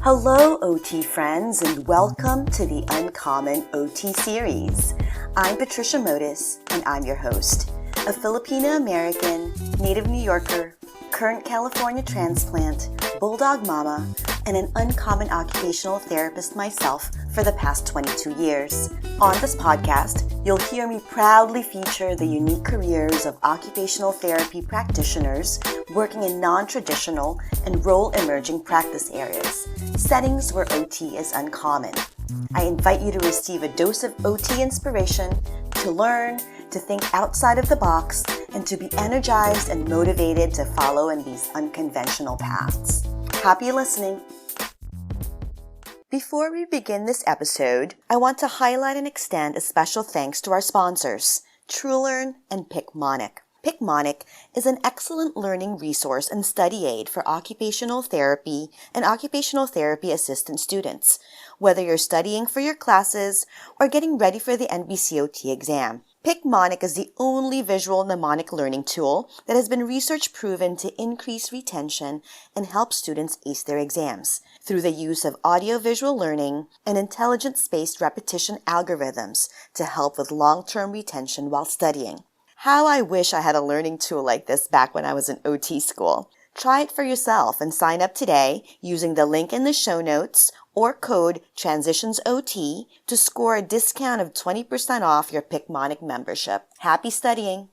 Hello, OT friends, and welcome to the Uncommon OT series. I'm Patricia Modis, and I'm your host, a Filipino-American, native New Yorker, current California transplant, bulldog mama, and an uncommon occupational therapist myself for the past 22 years. On this podcast, you'll hear me proudly feature the unique careers of occupational therapy practitioners working in non-traditional and role-emerging practice areas, settings where OT is uncommon. I invite you to receive a dose of OT inspiration, to learn, to think outside of the box, and to be energized and motivated to follow in these unconventional paths. Happy listening! Before we begin this episode, I want to highlight and extend a special thanks to our sponsors, TrueLearn and PicMonic. PicMonic is an excellent learning resource and study aid for occupational therapy and occupational therapy assistant students, whether you're studying for your classes or getting ready for the NBCOT exam. PicMonic is the only visual mnemonic learning tool that has been research proven to increase retention and help students ace their exams through the use of audio-visual learning and intelligence-based repetition algorithms to help with long-term retention while studying. How I wish I had a learning tool like this back when I was in OT school. Try it for yourself and sign up today using the link in the show notes or code TRANSITIONSOT to score a discount of 20% off your PicMonic membership. Happy studying!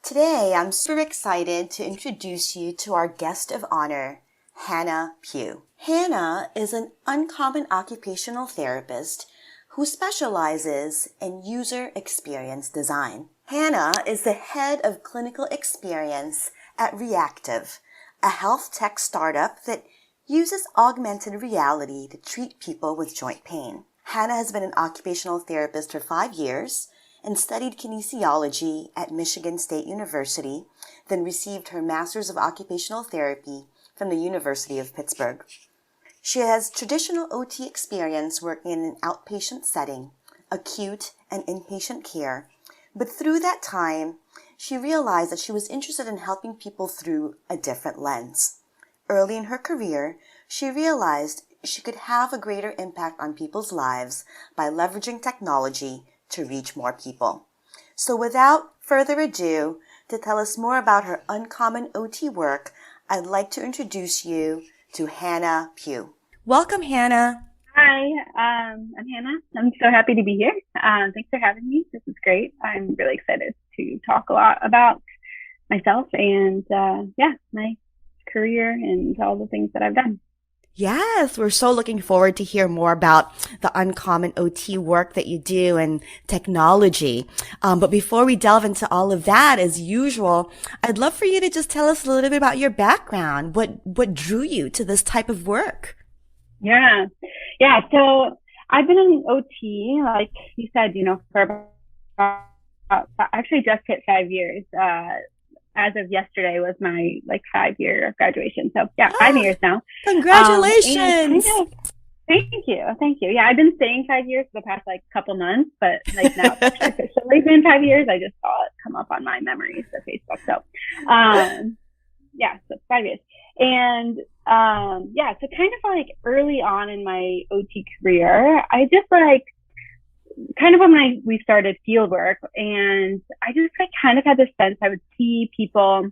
Today, I'm super excited to introduce you to our guest of honor, Hannah Pugh. Hannah is an uncommon occupational therapist who specializes in user experience design. Hannah is the head of clinical experience at Reactiv, a health tech startup that uses augmented reality to treat people with joint pain. Hannah has been an occupational therapist for 5 years and studied kinesiology at Michigan State University, then received her Masters of Occupational Therapy from the University of Pittsburgh. She has traditional OT experience working in an outpatient setting, acute and inpatient care, but through that time, she realized that she was interested in helping people through a different lens. Early in her career, she realized she could have a greater impact on people's lives by leveraging technology to reach more people. So without further ado, to tell us more about her uncommon OT work, I'd like to introduce you to Hannah Pugh. Welcome, Hannah. Hi, I'm Hannah. I'm so happy to be here. Thanks for having me. This is great. I'm really excited to talk a lot about myself and, my career and all the things that I've done. Yes, we're so looking forward to hear more about the uncommon OT work that you do and technology. But before we delve into all of that, as usual, I'd love for you to just tell us a little bit about your background. What drew you to this type of work? Yeah. So I've been in OT, like you said, for about, actually just hit 5 years. As of yesterday was my 5 year of graduation. So 5 years now. Congratulations. Thank you. Yeah, I've been saying 5 years for the past couple months, but now it's officially been 5 years. I just saw it come up on my memories of Facebook. So, so 5 years. And, so kind of early on in my OT career, I just kind of when we started field work, and I just kind of had this sense I would see people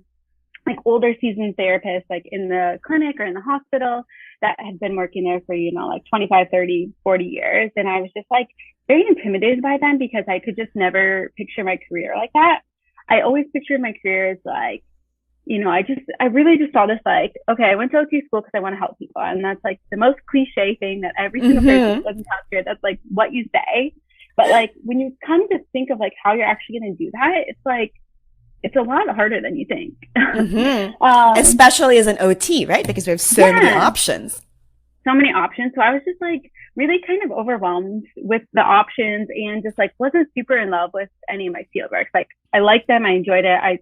older seasoned therapists in the clinic or in the hospital that had been working there for 25, 30, 40 years, and I was just very intimidated by them because I could just never picture my career like that. I always pictured my career as I really just saw this okay, I went to OT school because I want to help people, and that's the most cliche thing that every single person doesn't talk here. That's what you say. But when you come to think of how you're actually going to do that, it's a lot harder than you think. Especially as an OT, right? Because we have so many options. So many options. So I was just really kind of overwhelmed with the options and just wasn't super in love with any of my field works. I liked them. I enjoyed it. I,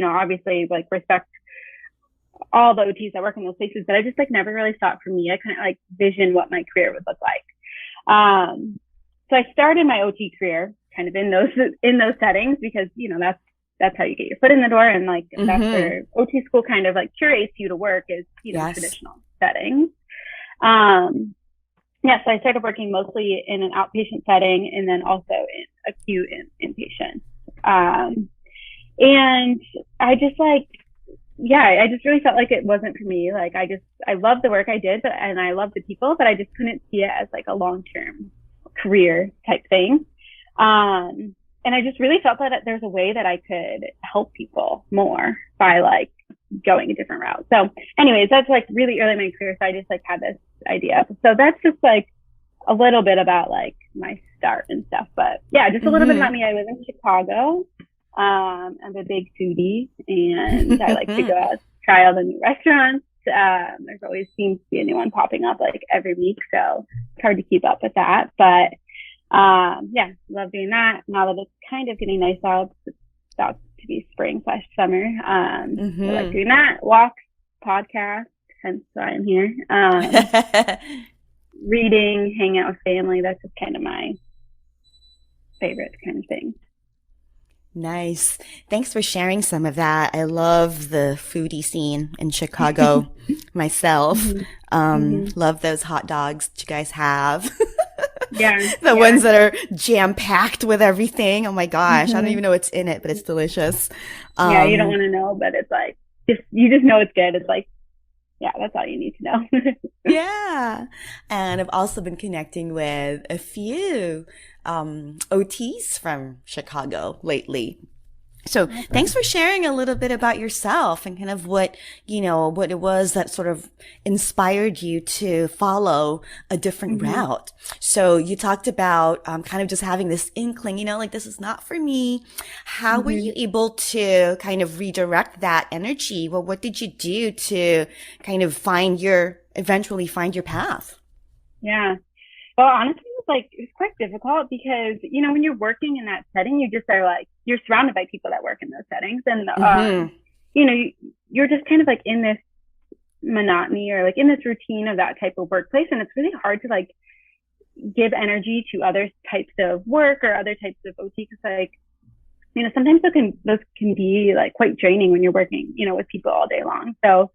obviously respect all the OTs that work in those places, but I just never really thought for me. I kind of vision what my career would look like. So I started my OT career kind of in those settings because, that's how you get your foot in the door. And that's where OT school kind of curates you to work is, traditional settings. Yeah, so I started working mostly in an outpatient setting and then also in acute and inpatient. And I just I just really felt like it wasn't for me. Like I loved the work I did, and I loved the people, but I just couldn't see it as like a long-term career type thing. And I just really felt that there's a way that I could help people more by like going a different route. So anyways, that's like really early in my career. So I just like had this idea. So that's just like a little bit about like my start and stuff. But yeah, just a little bit about me. I live in Chicago. I'm a big foodie and I like to go out, try all the new restaurants. There's always seems to be a new one popping up like every week. So it's hard to keep up with that. But yeah, love doing that. Now that it's kind of getting nice out, it's about to be spring/summer. I like doing that. Walks, podcast, hence why I'm here. Reading, hanging out with family. That's just kind of my favorite kind of thing. Nice. Thanks for sharing some of that. I love the foodie scene in Chicago myself. Love those hot dogs that you guys have. The ones that are jam-packed with everything. Oh my gosh. I don't even know what's in it, but it's delicious. Yeah, you don't want to know, but it's like, you just know it's good. It's like, yeah, that's all you need to know. Yeah. And I've also been connecting with a few OTs from Chicago lately. So thanks for sharing a little bit about yourself and kind of what it was that sort of inspired you to follow a different route. So you talked about kind of just having this inkling, like this is not for me. How were you able to kind of redirect that energy? Well, what did you do to kind of eventually find your path? Yeah. Well, honestly, it was quite difficult because, when you're working in that setting, you just are like, you're surrounded by people that work in those settings. And, you're just kind of like in this monotony or like in this routine of that type of workplace. And it's really hard to like give energy to other types of work or other types of OT. Cause like, sometimes those can be like quite draining when you're working, with people all day long. So,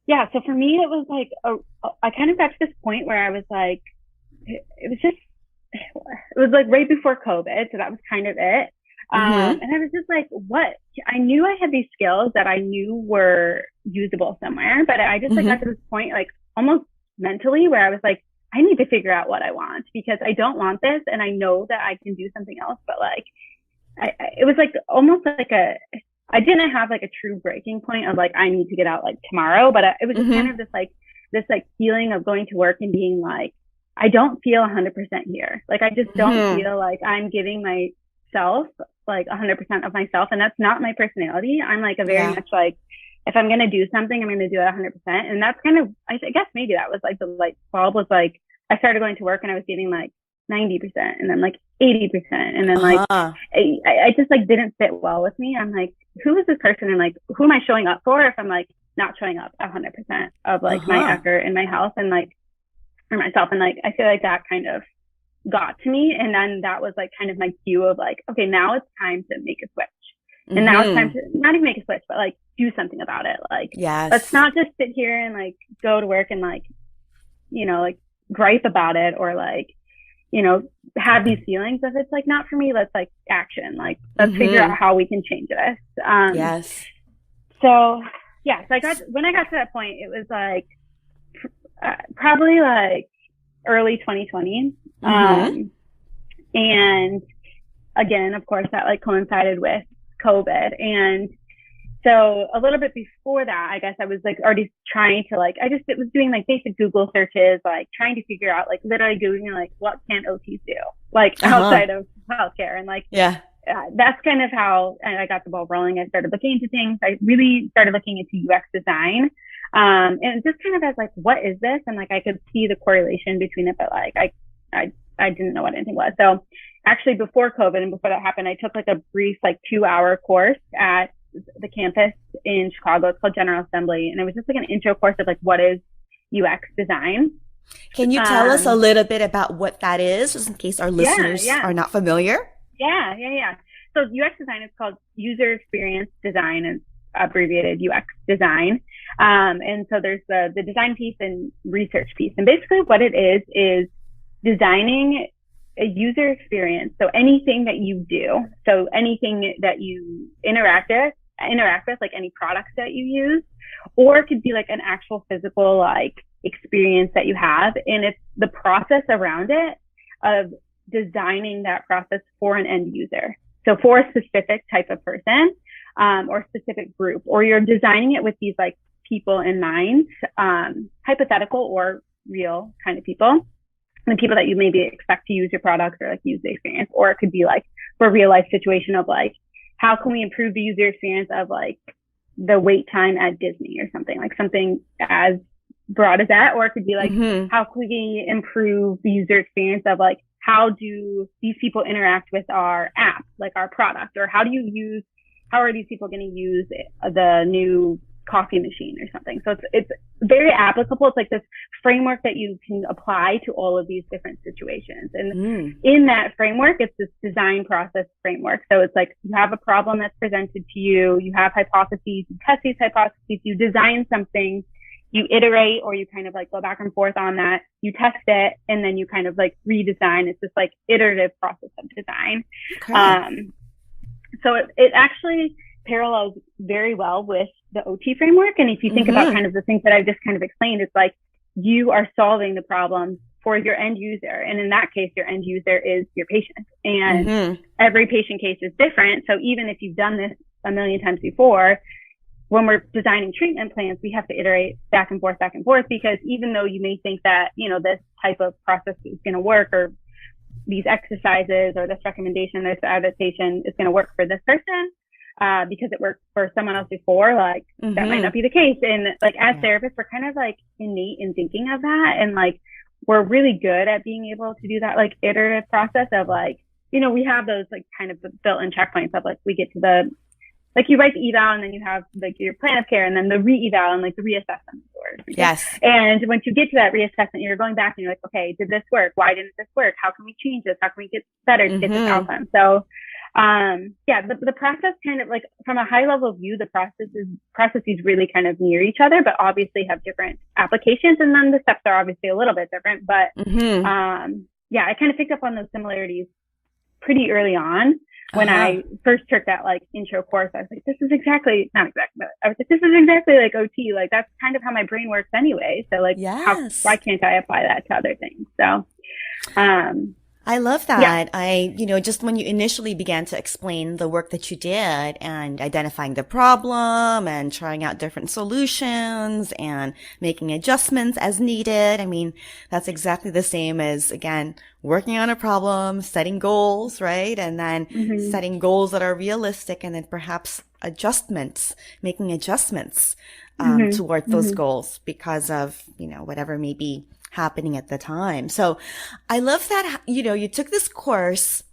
yeah, so for me, it was like, I kind of got to this point where I was like, it was like right before COVID. So that was kind of it. And I was just like, I knew I had these skills that I knew were usable somewhere, but I just like got to this point, like almost mentally where I was like, I need to figure out what I want because I don't want this. And I know that I can do something else, but like, it was like almost like I didn't have like a true breaking point of like, I need to get out like tomorrow, but it was just kind of this feeling of going to work and being like, I don't feel 100% here. Like, I just don't feel like I'm giving myself like 100% of myself. And that's not my personality. I'm like a very much like, if I'm going to do something, I'm going to do it 100%. And that's kind of, I guess maybe that was like the light bulb was like, I started going to work and I was getting like 90% and then like 80%. And then like, I just like didn't fit well with me. I'm like, who is this person? And like, who am I showing up for if I'm like not showing up 100% of like my effort and my health and like for myself? And like, I feel like that kind of got to me. And then that was like kind of my cue of like, okay, now it's time to make a switch. And now it's time to not even make a switch, but like do something about it. Like, let's not just sit here and like go to work and like, like gripe about it or like, have these feelings. If it's like not for me, let's like action. Like, let's figure out how we can change this. So yeah, so when I got to that point, it was like probably like early 2020. And again, of course, that like coincided with COVID. And so a little bit before that, I guess I was like already trying to like, it was doing like basic Google searches, like trying to figure out like literally Googling like, what can OTs do? Like outside of healthcare. And like, that's kind of how I got the ball rolling. I started looking into things. I really started looking into UX design. And just kind of as like, what is this? And like, I could see the correlation between it, but like, I didn't know what anything was. So actually before COVID and before that happened, I took like a brief, like 2-hour course at the campus in Chicago. It's called General Assembly. And it was just like an intro course of like, what is UX design? Can you tell us a little bit about what that is, just in case our listeners are not familiar? Yeah. So UX design is called user experience design, and abbreviated UX design. And so there's the design piece and research piece. And basically what it is designing a user experience. So anything that you do, so anything that you interact with, like any products that you use, or it could be like an actual physical like experience that you have. And it's the process around it of designing that process for an end user. So for a specific type of person, or specific group, or you're designing it with these like people in mind, hypothetical or real kind of people. The people that you maybe expect to use your products or like use the experience, or it could be like for a real life situation of like, how can we improve the user experience of like the wait time at Disney or something, like something as broad as that. Or it could be like, how can we improve the user experience of like, how do these people interact with our app, like our product, or how are these people going to use the new coffee machine or something. So it's very applicable. It's like this framework that you can apply to all of these different situations. And in that framework, it's this design process framework. So it's like you have a problem that's presented to you, you have hypotheses, you test these hypotheses, you design something, you iterate, or you kind of like go back and forth on that, you test it, and then you kind of like redesign. It's this like iterative process of design. Okay. So it actually parallels very well with the OT framework. And if you think about kind of the things that I've just kind of explained, it's like you are solving the problem for your end user. And in that case, your end user is your patient. And every patient case is different. So even if you've done this a million times before, when we're designing treatment plans, we have to iterate back and forth, because even though you may think that, you know, this type of process is going to work, or these exercises or this recommendation, this adaptation is going to work for this person, because it worked for someone else before, like that might not be the case. And like as therapists, we're kind of like innate in thinking of that. And like, we're really good at being able to do that, like iterative process of like, you know, we have those like kind of built-in checkpoints of like, we get to the, like you write the eval and then you have like your plan of care and then the re-eval and like the reassessment. Yes. And once you get to that reassessment, you're going back and you're like, okay, did this work? Why didn't this work? How can we change this? How can we get better to get this outcome? So, the process kind of like from a high level view, the processes really kind of near each other, but obviously have different applications. And then the steps are obviously a little bit different, but, I kind of picked up on those similarities pretty early on. When I first took that like intro course, I was like, this is exactly, not exactly, but I was like, this is exactly like OT. Like that's kind of how my brain works anyway. So like, why can't I apply that to other things? So, I love that. Just when you initially began to explain the work that you did and identifying the problem and trying out different solutions and making adjustments as needed. I mean, that's exactly the same as, again, working on a problem, setting goals, right? And then setting goals that are realistic and then perhaps making adjustments, towards those goals because of, whatever may be happening at the time. So I love that, you took this course,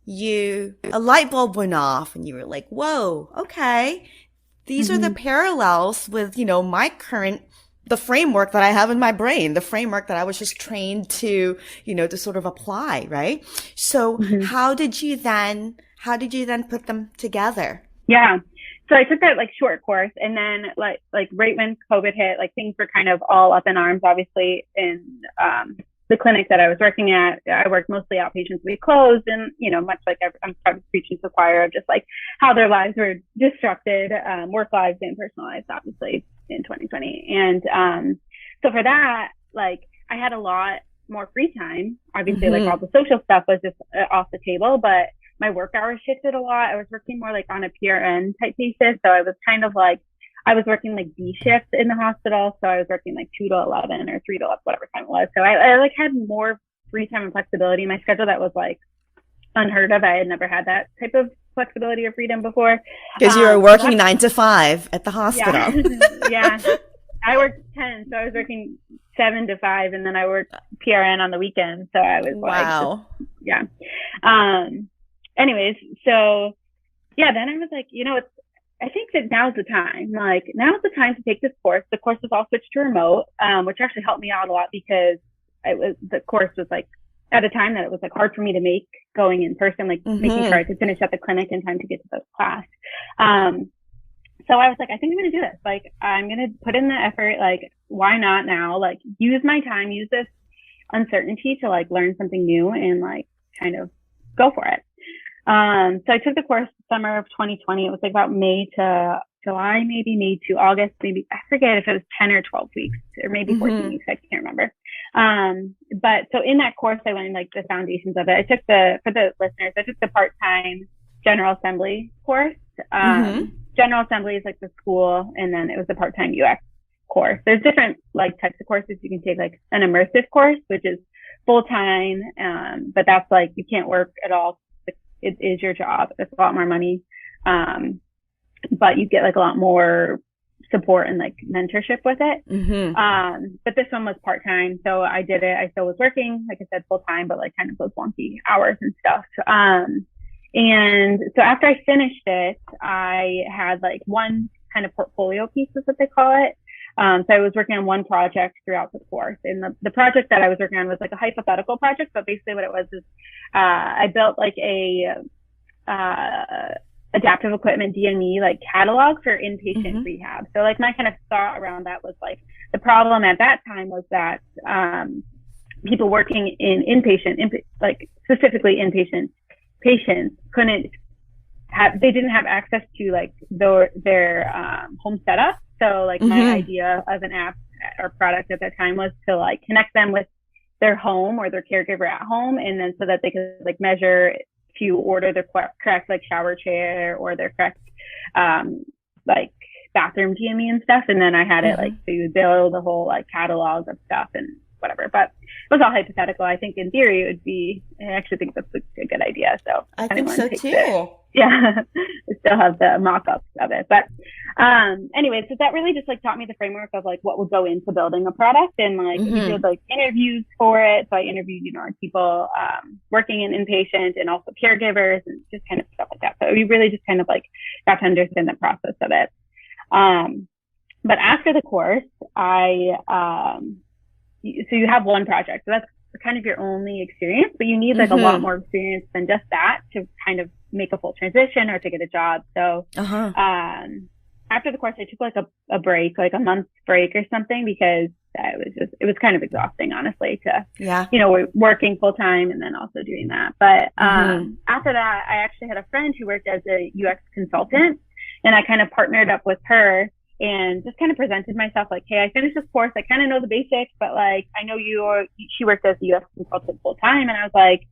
a light bulb went off and you were like, whoa, okay. These are the parallels with, the framework that I have in my brain, the framework that I was just trained to, to sort of apply, right? So how did you then put them together? Yeah. So I took that like short course, and then like right when COVID hit, like things were kind of all up in arms, obviously in the clinic that I was working at. I worked mostly outpatients. We closed, and much like I'm probably preaching to the choir of just like how their lives were disrupted, work lives and personal lives, obviously in 2020. And so for that, like I had a lot more free time. Obviously, like all the social stuff was just off the table, but my work hours shifted a lot. I was working more like on a PRN type basis. So I was kind of like, I was working like B shifts in the hospital. So I was working like 2 to 11 or 3 to 11, whatever time it was. So I like had more free time and flexibility in my schedule that was like unheard of. I had never had that type of flexibility or freedom before. Because you were working 9 to 5 at the hospital. Yeah. I worked 10. So I was working 7 to 5, and then I worked PRN on the weekend. So I was anyways, so then I was like, I think that now's the time. Like, now's the time to take this course. The course was all switched to remote, which actually helped me out a lot because the course was like at a time that it was like hard for me to make going in person, like making sure I could finish at the clinic in time to get to the class. so I was like, I think I'm going to do this. Like, I'm going to put in the effort. Like, why not now? Like, use my time, use this uncertainty to like learn something new and like kind of go for it. So I took the course summer of 2020. It was like about May to July, maybe May to August, maybe I forget if it was 10 or 12 weeks or maybe 14 weeks. I can't remember. But so in that course, I learned like the foundations of it. I took for the listeners, I took the part-time General Assembly course. General Assembly is like the school, and then it was a part-time UX course. There's different like types of courses. You can take like an immersive course, which is full-time, but that's like you can't work at all. It is your job. It's a lot more money, but you get like a lot more support and like mentorship with it. But this one was part-time, so I did it. I still was working, like I said, full-time, but like kind of those wonky hours and stuff. And so after I finished it, I had like one kind of portfolio piece is what they call it. So I was working on one project throughout the course, and the project that I was working on was like a hypothetical project. But basically what it was is, I built like a, adaptive equipment DME like catalog for inpatient rehab. So like my kind of thought around that was like, the problem at that time was that, people working in like specifically inpatient patients they didn't have access to like their home setup. So like my idea of an app or product at that time was to like connect them with their home or their caregiver at home, and then so that they could like measure to order the correct like shower chair or their correct like bathroom DME and stuff. And then I had it like, so you build a whole like catalog of stuff and whatever, but it was all hypothetical. I think in theory it would be, I actually think that's a good idea. So I think so too. Yeah. I still have the mock-ups of it, but anyway, so that really just like taught me the framework of like what would go into building a product. And like we did like interviews for it. So I interviewed, people working in inpatient and also caregivers and just kind of stuff like that. So we really just kind of like got to understand the process of it. But after the course, so you have one project. So that's kind of your only experience, but you need like a lot more experience than just that to kind of make a full transition or to get a job. So after the course, I took like a break, like a month break or something, because it was kind of exhausting, honestly, to, working full time and then also doing that. But after that, I actually had a friend who worked as a UX consultant, and I kind of partnered up with her and just kind of presented myself like, hey, I finished this course. I kind of know the basics, but like, I know she worked as a UX consultant full time. And I was like,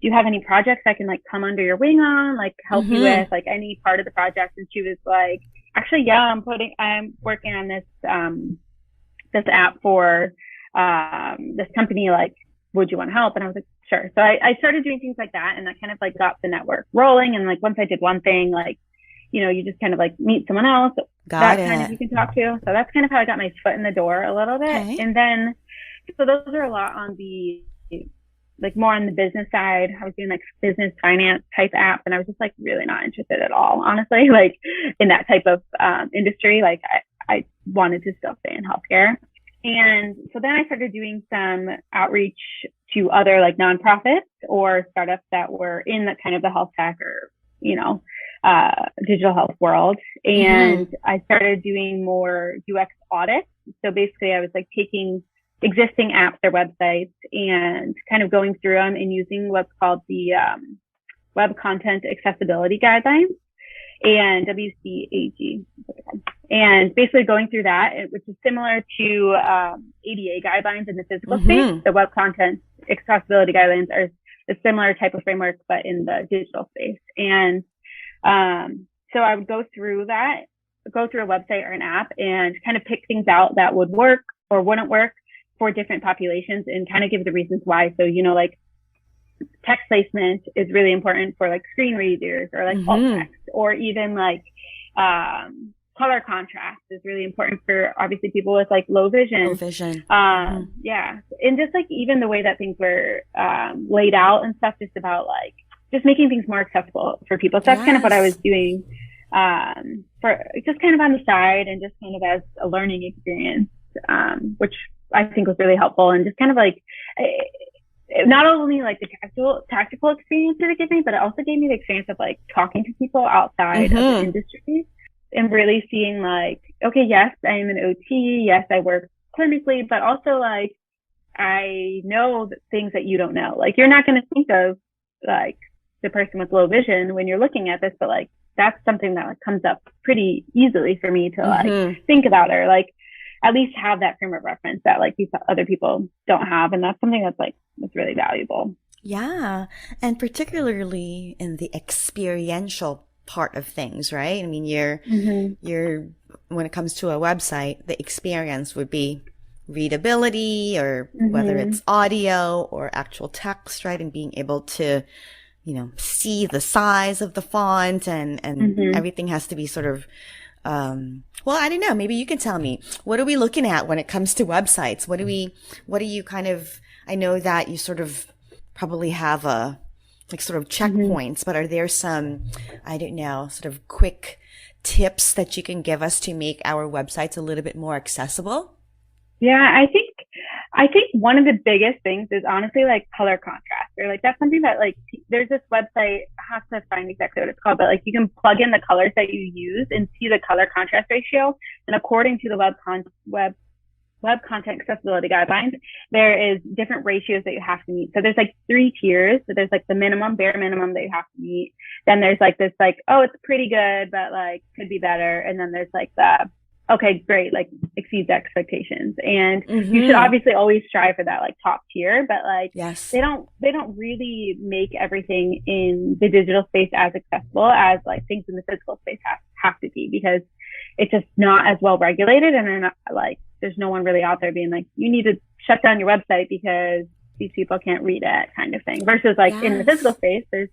do you have any projects I can like come under your wing on, like help you with like any part of the project? And she was like, actually, yeah, I'm working on this app for, this company. Like, would you want to help? And I was like, sure. So I started doing things like that. And that kind of like got the network rolling. And like, once I did one thing, like, you just kind of like meet someone else kind of you can talk to. So that's kind of how I got my foot in the door a little bit. Okay. And then, so those are a lot on the, like more on the business side. I was doing like business finance type app, and I was just like really not interested at all, honestly, like in that type of industry. Like I wanted to still stay in healthcare. And so then I started doing some outreach to other like nonprofits or startups that were in the kind of the health tech or, digital health world. And I started doing more UX audits. So basically I was like taking existing apps, their websites, and kind of going through them and using what's called the Web Content Accessibility Guidelines and WCAG. And basically going through that, which is similar to ADA guidelines in the physical space. The Web Content Accessibility Guidelines are a similar type of framework, but in the digital space. And so I would go through a website or an app and kind of pick things out that would work or wouldn't work for different populations and kind of give the reasons why. So, like text placement is really important for like screen readers or like alt text, or even like color contrast is really important for obviously people with like low vision. Yeah. And just like even the way that things were laid out and stuff, just about like just making things more accessible for people. So that's kind of what I was doing for just kind of on the side and just kind of as a learning experience, which I think was really helpful. And just kind of like not only like the tactical experience that it gave me, but it also gave me the experience of like talking to people outside of the industry. am really seeing like, okay, yes, I am an OT. Yes, I work clinically, but also like, I know things that you don't know. Like, you're not going to think of like the person with low vision when you're looking at this, but like, that's something that like comes up pretty easily for me to like think about, or like at least have that frame of reference that like these other people don't have. And that's something that's really valuable. Yeah. And particularly in the experiential part of things, right? I mean, when it comes to a website, the experience would be readability, or whether it's audio or actual text, right? And being able to, see the size of the font, and everything has to be sort of, well, I don't know. Maybe you can tell me, what are we looking at when it comes to websites? What are you kind of, I know that you sort of probably have sort of checkpoints, but are there some, I don't know, sort of quick tips that you can give us to make our websites a little bit more accessible? Yeah, I think one of the biggest things is honestly like color contrast, or like that's something that like there's this website, I have to find exactly what it's called, but like you can plug in the colors that you use and see the color contrast ratio. And according to the web content accessibility guidelines, there is different ratios that you have to meet. So there's like 3 tiers. So there's like the bare minimum that you have to meet. Then there's like this like, oh, it's pretty good, but like could be better. And then there's like the, okay, great, like exceeds expectations. And you should obviously always strive for that like top tier, but like yes, they don't really make everything in the digital space as accessible as like things in the physical space have to be, because it's just not as well regulated, and they're not like, there's no one really out there being like, you need to shut down your website because these people can't read it, kind of thing. Versus like in the physical space, there's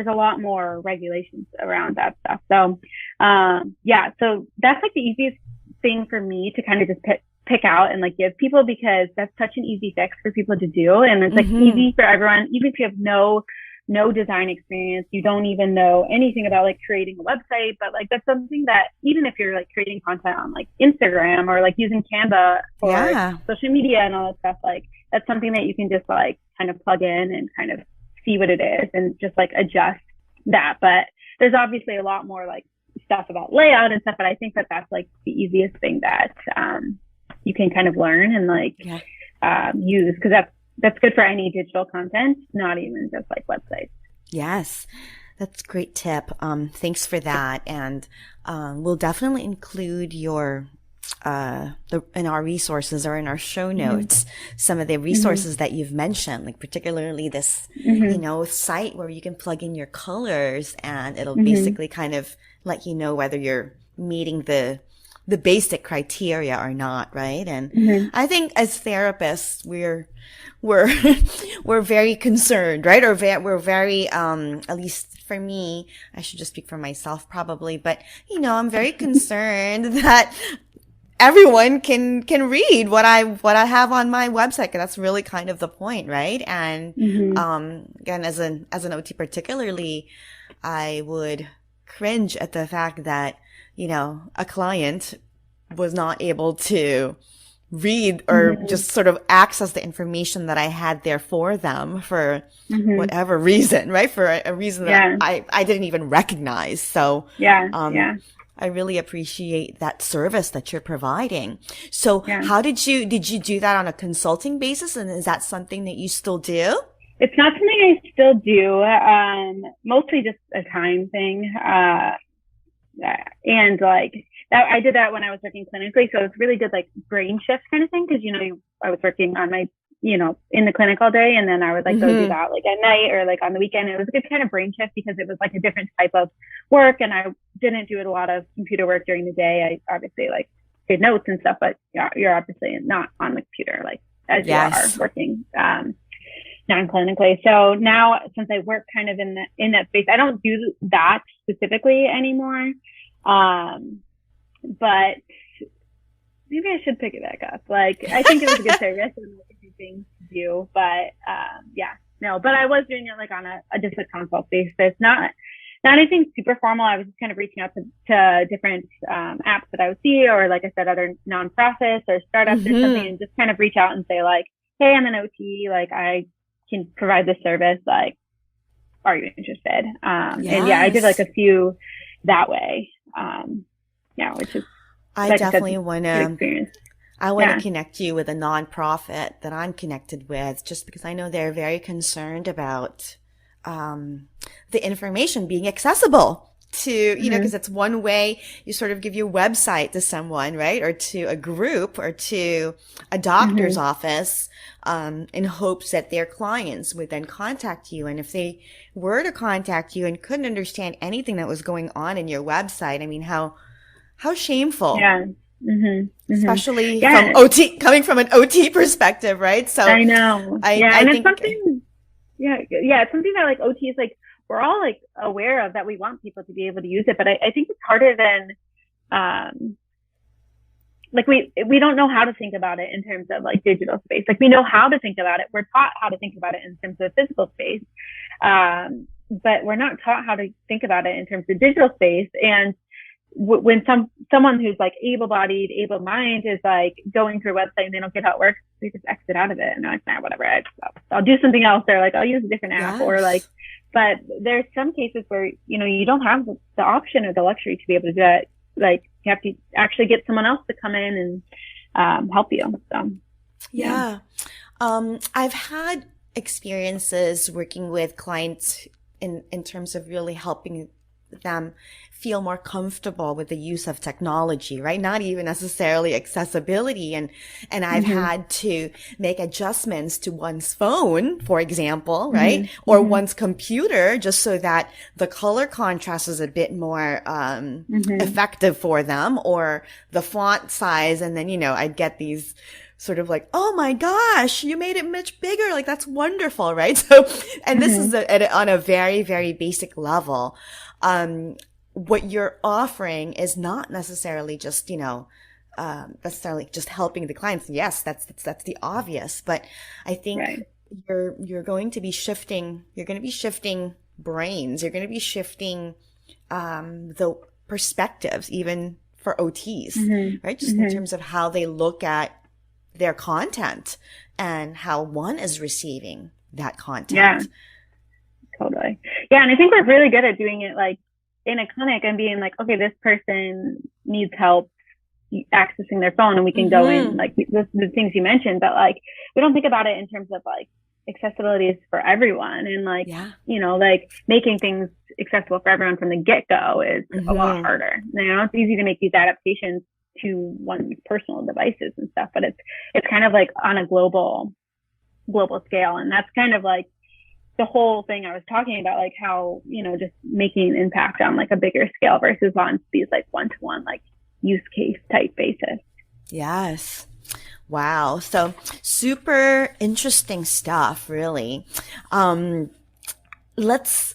a lot more regulations around that stuff. So, so that's like the easiest thing for me to kind of just pick out and like give people, because that's such an easy fix for people to do. And it's like easy for everyone, even if you have no design experience, you don't even know anything about like creating a website, but like that's something that even if you're like creating content on like Instagram or like using Canva for social media and all that stuff, like that's something that you can just like kind of plug in and kind of see what it is and just like adjust that. But there's obviously a lot more like stuff about layout and stuff, but I think that that's like the easiest thing that you can kind of learn and like use, because that's good for any digital content, not even just like websites. Yes, that's a great tip. Thanks for that. And we'll definitely include your in our resources or in our show notes, some of the resources that you've mentioned, like particularly this, site where you can plug in your colors, and it'll basically kind of let you know whether you're meeting the basic criteria or not, right? And I think as therapists, we're very concerned, right? Or we're very, at least for me, I should just speak for myself probably, but I'm very concerned that everyone can read what I have on my website. And that's really kind of the point, right? And, again, as an OT particularly, I would cringe at the fact that, a client was not able to read or just sort of access the information that I had there for them for whatever reason, right? For a reason that I didn't even recognize. So, I really appreciate that service that you're providing. So how did you do that on a consulting basis? And is that something that you still do? It's not something I still do. Mostly just a time thing. And like that, I did that when I was working clinically. So it was really good, like brain shift kind of thing. Cause I was working on my, in the clinic all day. And then I would like go do that like at night or like on the weekend. It was a good kind of brain shift because it was like a different type of work. And I didn't do a lot of computer work during the day. I obviously like did notes and stuff, but you're obviously not on the computer, like as you are working, non-clinically. So now since I work kind of in that space, I don't do that specifically anymore. But maybe I should pick it back up. Like, I think it was a good service and like a good thing to do, but, but I was doing it like on a just a consult basis, not anything super formal. I was just kind of reaching out to different, apps that I would see, or like I said, other nonprofits or startups or something, and just kind of reach out and say like, hey, I'm an OT, like I can provide this service, like, are you interested? And I did like a few that way. yeah, which is, I like definitely I said, want good to. experience. I want to Yeah. connect you with a nonprofit that I'm connected with, just because I know they're very concerned about the information being accessible to, because Mm-hmm. it's one way you sort of give your website to someone, right? Or to a group or to a doctor's Mm-hmm. office, in hopes that their clients would then contact you. And if they were to contact you and couldn't understand anything that was going on in your website, I mean, how shameful, Yeah. Mm-hmm. Mm-hmm. especially from Yeah, OT, coming from an OT perspective, right? So I know. Yeah, I and it's think, something. Yeah, it's something that like OT is like we're all like aware of, that we want people to be able to use it, but I think it's harder than um like we don't know how to think about it in terms of like digital space. Like we know how to think about it. We're taught how to think about it in terms of physical space. But we're not taught how to think about it in terms of digital space. And when someone who's like able-bodied, able-minded is like going through a website and they don't get how it works, they just exit out of it and they're like, nah, whatever, I'll do something else, or like I'll use a different app, or like. yes. But there's some cases where you don't have the option or the luxury to be able to do that. Like you have to actually get someone else to come in and help you. So yeah. Yeah. I've had experiences working with clients in terms of really helping them feel more comfortable with the use of technology, right? Not even necessarily accessibility. And I've Mm-hmm. had to make adjustments to one's phone, for example, right? Mm-hmm. Or Mm-hmm. one's computer, just so that the color contrast is a bit more, Mm-hmm. effective for them, or the font size. And then, I'd get these sort of like, oh my gosh, you made it much bigger. Like, that's wonderful, right? So, and this is Mm-hmm. on a very, very basic level. What you're offering is not necessarily just, necessarily just helping the clients. Yes, that's the obvious, but I think Right. you're going to be shifting, brains. You're going to be shifting, the perspectives, even for OTs, Mm-hmm. right? Just in Mm-hmm. terms of how they look at their content and how one is receiving that Yeah, content. totally. Yeah, and I think we're really good at doing it like in a clinic and being like, okay, this person needs help accessing their phone, and we can go in Mm-hmm. like the things you mentioned, but like we don't think about it in terms of like accessibility is for everyone, and like Yeah. like making things accessible for everyone from the get-go is a lot Mm-hmm. harder. It's easy to make these adaptations to one's personal devices and stuff, but it's kind of like on a global scale, and that's kind of like the whole thing I was talking about, like how just making an impact on like a bigger scale versus on these like one-to-one like use case type basis. Yes. Wow. So super interesting stuff, really. Um, let's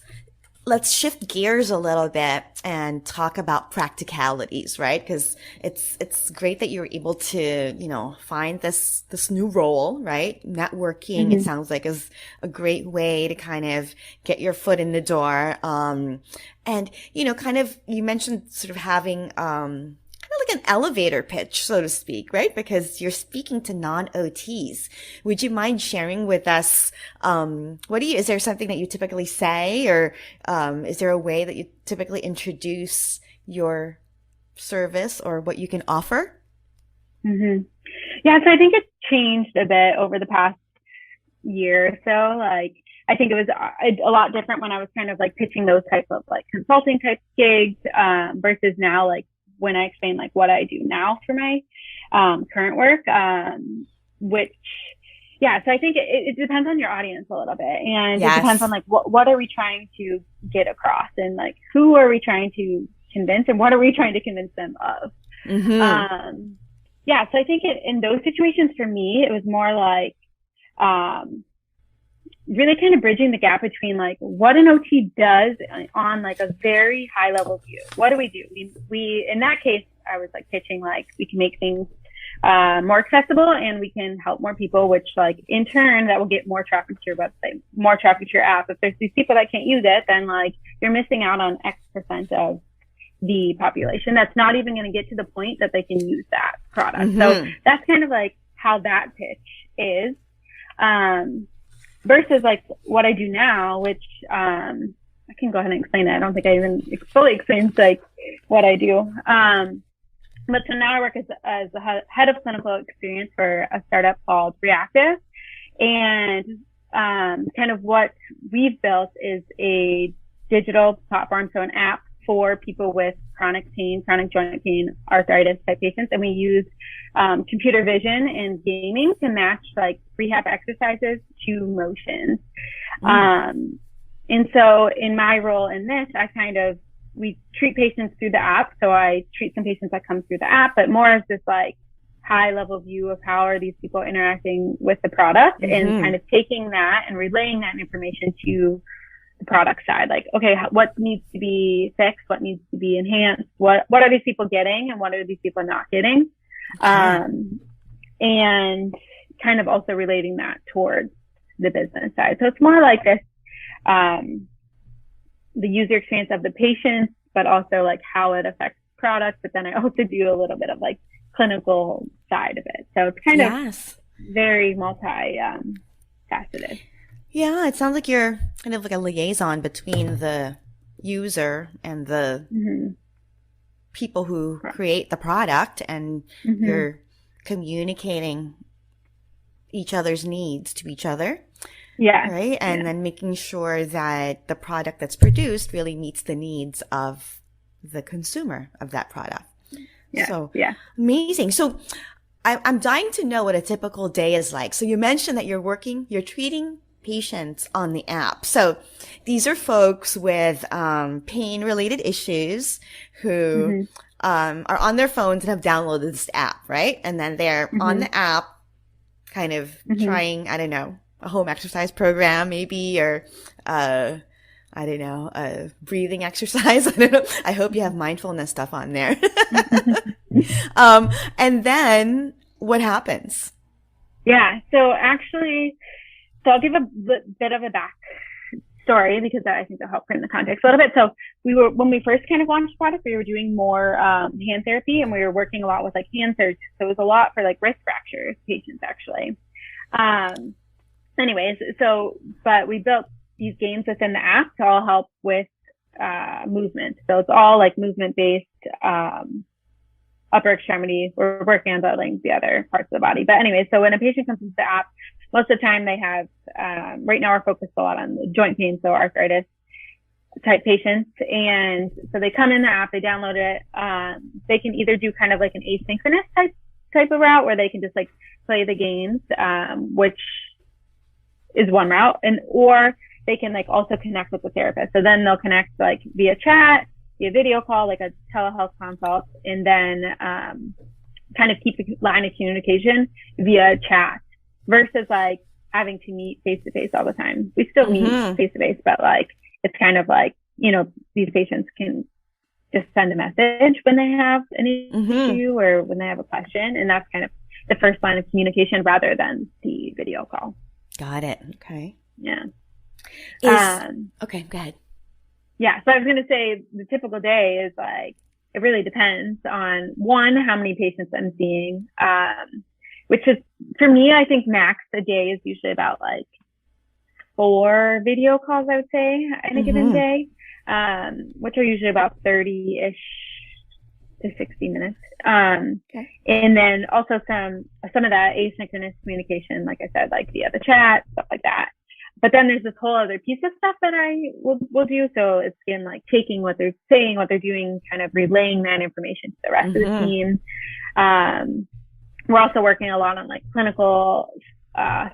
let's shift gears a little bit and talk about practicalities, right? Because it's great that you're able to, find this new role, right? Networking, it Mm-hmm. sounds like, is a great way to kind of get your foot in the door. And kind of, you mentioned sort of having kind of like an elevator pitch, so to speak, right? Because you're speaking to non-OTs. Would you mind sharing with us, is there something that you typically say, or is there a way that you typically introduce your service or what you can offer? Mm-hmm. Yeah, so I think it's changed a bit over the past year or so. Like, I think it was a lot different when I was kind of like pitching those types of like consulting type gigs, versus now, like when I explain like what I do now for my current work, which, yeah, so I think it depends on your audience a little bit, and it depends on Yes. like what are we trying to get across, and like who are we trying to convince, and what are we trying to convince them of. Mm-hmm. Yeah, so I think in those situations for me, it was more like really kind of bridging the gap between like what an OT does on like a very high level view. What do? We in that case, I was like pitching like we can make things more accessible, and we can help more people, which like in turn that will get more traffic to your website, more traffic to your app. If there's these people that can't use it, then like you're missing out on X percent of the population that's not even going to get to the point that they can use that product. Mm-hmm. So that's kind of like how that pitch is. Versus like what I do now, which I can go ahead and explain that. I don't think I even fully explained like what I do. But so now I work as the head of clinical experience for a startup called Reactiv. And kind of what we've built is a digital platform, so an app for people with chronic pain, chronic joint pain, arthritis type patients. And we use computer vision and gaming to match like rehab exercises to motions. And so in my role in this, we treat patients through the app. So I treat some patients that come through the app, but more as this like high level view of how are these people interacting with the product and kind of taking that and relaying that information to the product side. Like, okay, what needs to be fixed? What needs to be enhanced? What are these people getting and what are these people not getting? And kind of also relating that towards the business side. So it's more like this, the user experience of the patients, but also like how it affects products. But then I also do a little bit of like clinical side of it. So it's kind of very faceted. Yeah, it sounds like you're kind of like a liaison between the user and the people who create the product, and you're communicating each other's needs to each other. Yeah. Right. And then making sure that the product that's produced really meets the needs of the consumer of that product. Yeah. So amazing. So I'm dying to know what a typical day is like. So you mentioned that you're treating patients on the app. So these are folks with pain related issues who are on their phones and have downloaded this app, right? And then they're on the app kind of trying, I don't know, a home exercise program maybe, or I don't know, a breathing exercise. I don't know. I hope you have mindfulness stuff on there. And then what happens? Yeah. So I'll give a bit of a back story because I think that'll help frame the context a little bit. So when we first kind of launched the product, we were doing more hand therapy, and we were working a lot with like hand surgeons. So it was a lot for like wrist fractures patients actually. But we built these games within the app to all help with movement. So it's all like movement-based upper extremity. We're working on building the other parts of the body. But anyway, so when a patient comes into the app, most of the time they have, right now we're focused a lot on the joint pain, so arthritis type patients. And so they come in the app, they download it. They can either do kind of like an asynchronous type of route where they can just like play the games, which is one route, or they can like also connect with the therapist. So then they'll connect like via chat, via video call, like a telehealth consult, and then kind of keep a line of communication via chat versus like having to meet face to face all the time. We still meet face to face, but like it's kind of like, you know, these patients can just send a message when they have an issue or when they have a question, and that's kind of the first line of communication rather than the video call. Got it. Okay. Yeah. Okay, go ahead. Yeah. So I was going to say the typical day is like, it really depends on how many patients I'm seeing, which is for me, I think max a day is usually about like 4 video calls, I would say, in a given day, which are usually about 30-ish to 60 minutes. Okay. And then also some of that asynchronous communication, like I said, like via the chat, stuff like that. But then there's this whole other piece of stuff that I will do. So it's again, like taking what they're saying, what they're doing, kind of relaying that information to the rest of the team. We're also working a lot on like clinical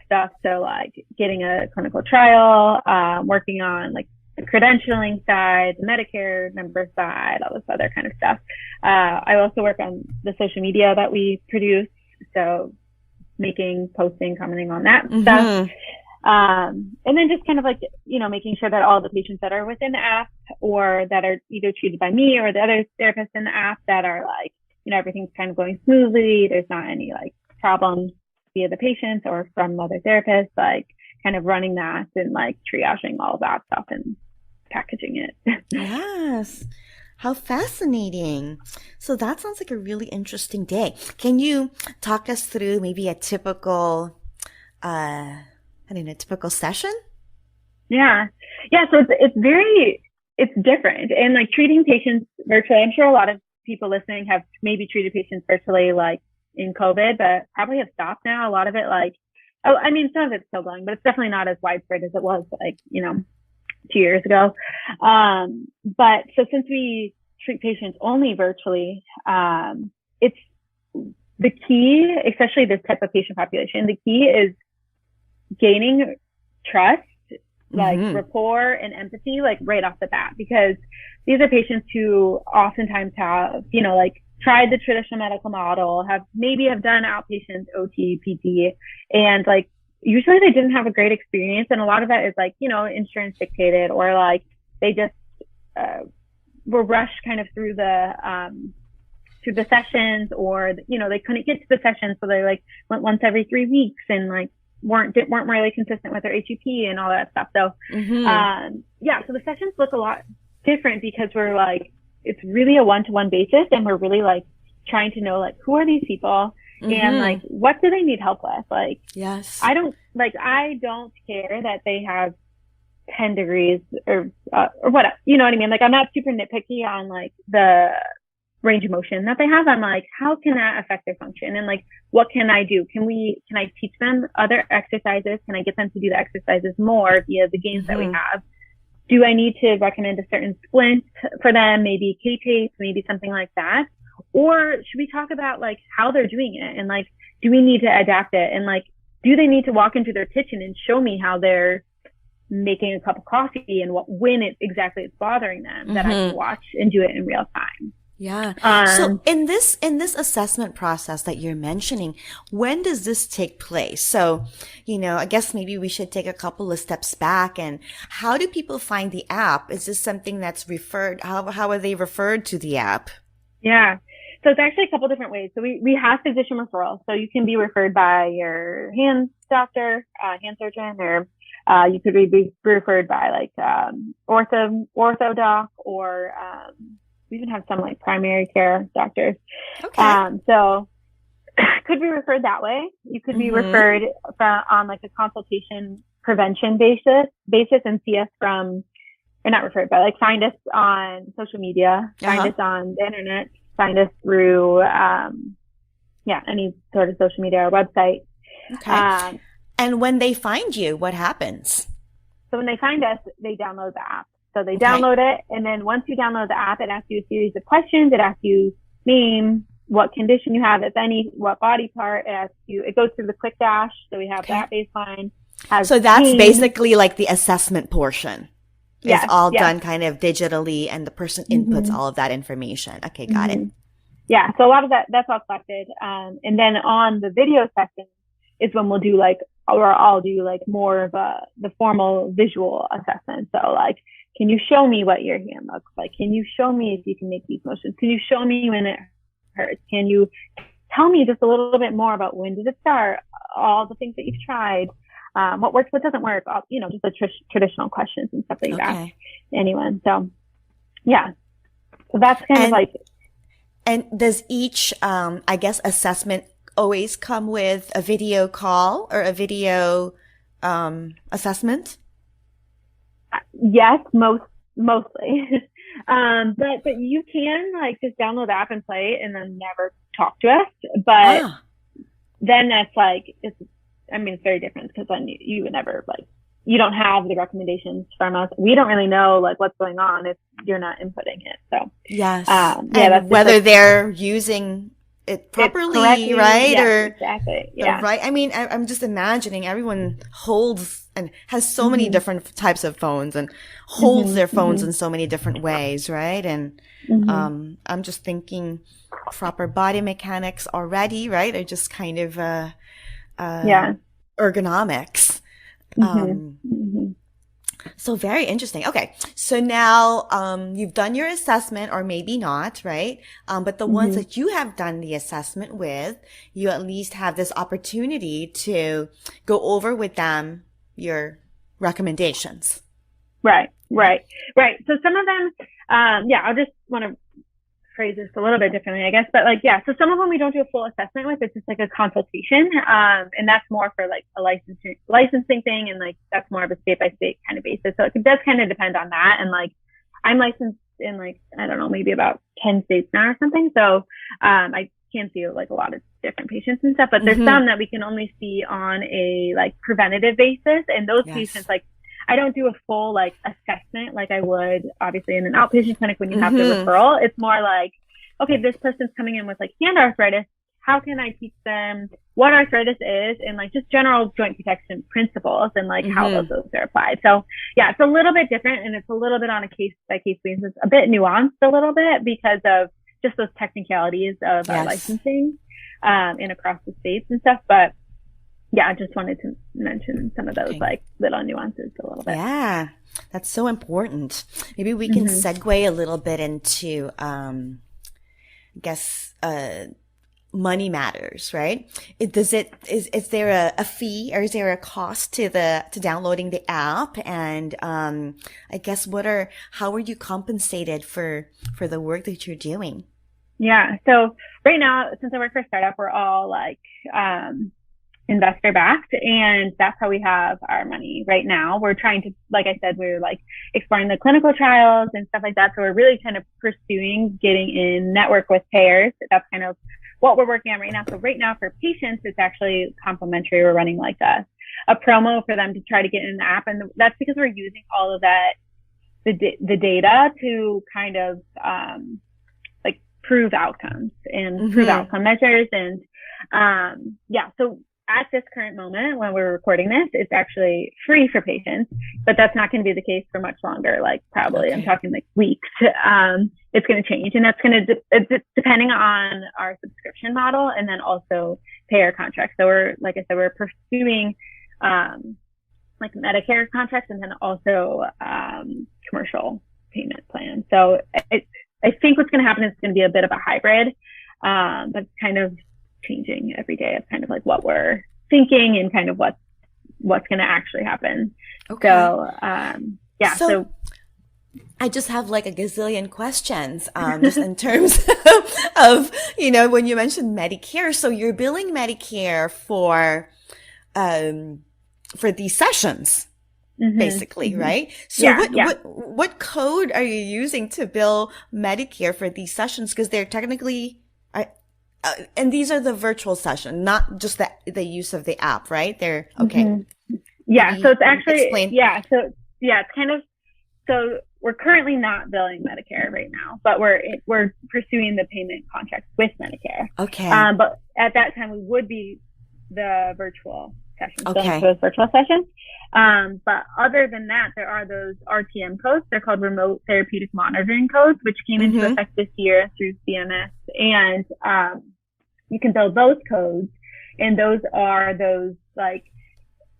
stuff. So like getting a clinical trial, working on like the credentialing side, the Medicare member side, all this other kind of stuff. I also work on the social media that we produce. So posting, commenting on that stuff. And then just kind of like, you know, making sure that all the patients that are within the app or that are either treated by me or the other therapists in the app that are like, you know, everything's kind of going smoothly. There's not any like problems via the patients or from other therapists, like kind of running that and like triaging all that stuff and packaging it. Yes. How fascinating. So that sounds like a really interesting day. Can you talk us through maybe a typical, typical session? Yeah. So it's different. And like treating patients virtually, I'm sure a lot of people listening have maybe treated patients virtually like in COVID, but probably have stopped now. A lot of it some of it's still going, but it's definitely not as widespread as it was 2 years ago. But so since we treat patients only virtually, it's the key, especially this type of patient population, the key is gaining trust, rapport and empathy, right off the bat, because these are patients who oftentimes have, tried the traditional medical model, have done outpatient OT, PT, and usually they didn't have a great experience. And a lot of that is insurance dictated, or they just, were rushed kind of through the sessions, or, they couldn't get to the sessions. So they went once every 3 weeks and weren't really consistent with their HEP and all that stuff. So, so the sessions look a lot different because we're it's really a one-to-one basis, and we're really trying to know who are these people and what do they need help with? Yes, I don't care that they have 10 degrees or what, you know what I mean? I'm not super nitpicky on the range of motion that they have. I'm how can that affect their function? And what can I do? Can I teach them other exercises? Can I get them to do the exercises more via the games that we have? Do I need to recommend a certain splint for them? Maybe K-tape, maybe something like that. Or should we talk about how they're doing it? And do we need to adapt it? And do they need to walk into their kitchen and show me how they're making a cup of coffee and when exactly it's bothering them, that I can watch and do it in real time? Yeah. So in this assessment process that you're mentioning, when does this take place? So, I guess maybe we should take a couple of steps back. And how do people find the app? Is this something that's referred? How are they referred to the app? Yeah. So it's actually a couple different ways. So we have physician referrals. So you can be referred by your hand doctor, hand surgeon, or you could be referred by ortho doc, or we even have some primary care doctors. Okay. So could be referred that way. You could be referred on a consultation prevention basis and see us or not referred, but find us on social media, find us on the internet, find us through, any sort of social media or website. Okay. And when they find you, what happens? So when they find us, they download the app. So they download it, and then once you download the app, it asks you a series of questions. It asks you name, what condition you have, if any, what body part. It goes through the quick dash. So we have that baseline. So that's basically the assessment portion. Yes, it's all done kind of digitally, and the person inputs all of that information. Okay, got it. Yeah, so a lot of that's all collected. And then on the video session is when we'll do I'll do more of the formal visual assessment. So can you show me what your hand looks like? Can you show me if you can make these motions? Can you show me when it hurts? Can you tell me just a little bit more about when did it start? All the things that you've tried. What works, what doesn't work, just the traditional questions and stuff like that. Anyone. So, yeah. So that's kind of And does each, assessment always come with a video call or a video assessment? Yes, mostly. But you can just download the app and play it and then never talk to us. But then that's it's very different, because then you would never you don't have the recommendations from us. We don't really know what's going on if you're not inputting it. So yes, that's whether they're using it properly, right? Yes, or exactly, yeah, right. I'm just imagining everyone holds and has so many different types of phones and holds their phones in so many different ways, right? And I'm just thinking proper body mechanics already, right? Or just kind of ergonomics. So very interesting. Okay. So now, you've done your assessment, or maybe not, right? But the ones that you have done the assessment with, you at least have this opportunity to go over with them your recommendations. Right. So some of them, I'll just want to phrase this a little bit differently, I guess. But so some of them we don't do a full assessment with. It's just a consultation. And that's more for a licensing thing. And that's more of a state by state kind of basis. So it does kind of depend on that. And I'm licensed in I don't know, maybe about 10 states now or something. So I can see like a lot of different patients and stuff, but there's some that we can only see on a like preventative basis. And those patients, like, I don't do a full like assessment like I would obviously in an outpatient clinic when you have the referral. It's more like, okay, this person's coming in with like hand arthritis. How can I teach them what arthritis is and like just general joint protection principles and like how those are applied. So yeah, it's a little bit different and it's a little bit on a case by case basis, a bit nuanced a little bit because of just those technicalities of our licensing and across the states and stuff. But yeah, I just wanted to mention some of those like little nuances a little bit. Yeah, that's so important. Maybe we can segue a little bit into, I guess, money matters, right? Is there a fee or is there a cost to downloading the app? And, I guess how are you compensated for the work that you're doing? Yeah. So right now, since I work for a startup, we're all like, investor backed, and that's how we have our money right now. We're trying to, like I said, we're like exploring the clinical trials and stuff like that. So we're really kind of pursuing getting in network with payers. That's kind of what we're working on right now. So right now for patients, it's actually complimentary. We're running like a promo for them to try to get in the app. And that's because we're using all of that, the data to kind of, like prove outcomes and prove outcome measures. And, so at this current moment, when we're recording this, it's actually free for patients, but that's not going to be the case for much longer. Like probably, I'm talking like weeks. It's going to change, and that's going to depending on our subscription model, and then also payer contracts. So like I said, we're pursuing like Medicare contracts, and then also commercial payment plans. So I think what's going to happen is it's going to be a bit of a hybrid, but it's kind of changing every day. It's kind of like what we're thinking and kind of what's going to actually happen. Okay. So, so I just have like a gazillion questions, just in terms of, when you mentioned Medicare. So you're billing Medicare for these sessions, basically, right? So what code are you using to bill Medicare for these sessions? Because they're technically, and these are the virtual session, not just the use of the app, right? They're okay. Yeah. So it's actually, So it's kind of, so we're currently not billing Medicare right now, but we're pursuing the payment contracts with Medicare. Okay. But at that time we would be the virtual sessions, those virtual sessions. But other than that, there are those RTM codes. They're called remote therapeutic monitoring codes, which came into effect this year through CMS. And, you can build those codes, and those like,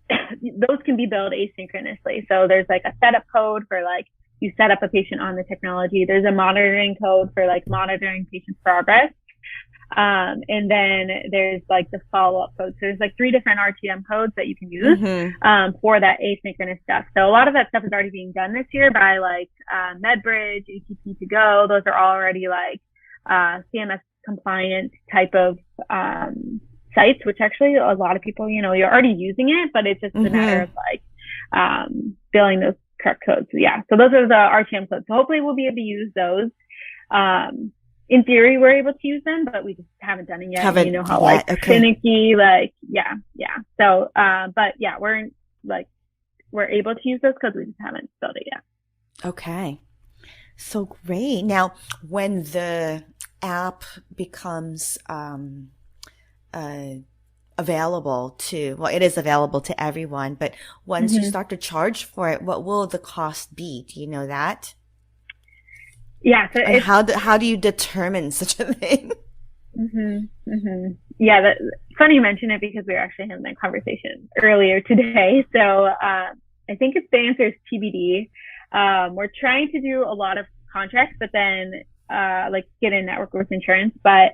those can be billed asynchronously. So there's like a setup code for like, you set up a patient on the technology. There's a monitoring code for like monitoring patient progress. And then there's like the follow-up code. So there's like 3 different RTM codes that you can use, for that asynchronous stuff. So a lot of that stuff is already being done this year by like, MedBridge, ATP to go. Those are already like, CMS compliant type of, sites, which actually a lot of people, you're already using it, but it's just a matter of like, billing those correct codes. So, so those are the RTM codes. So hopefully we'll be able to use those. In theory, we're able to use them, but we just haven't done it yet. You know how like finicky, like, So, but we're able to use those codes. We just haven't built it yet. Okay. So great. Now, when the app becomes, available it is available to everyone, but once you start to charge for it, what will the cost be? Do you know that? Yeah. So and how do you determine such a thing? Yeah. That's funny you mention it because we were actually having that conversation earlier today. So, I think the answer is TBD. We're trying to do a lot of contracts, but then, like get in network with insurance, but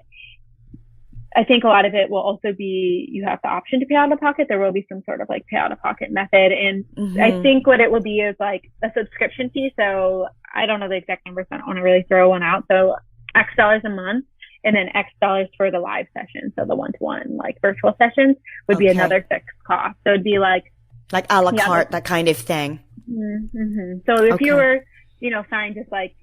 I think a lot of it will also be, you have the option to pay out of pocket. There will be some sort of like pay out of pocket method. And I think what it will be is like a subscription fee. So I don't know the exact numbers. I don't want to really throw one out. So X dollars a month, and then X dollars for the live session. So the one-to-one like virtual sessions would be another fixed cost. So it'd be like a la carte, that kind of thing. So if you were, fine, just like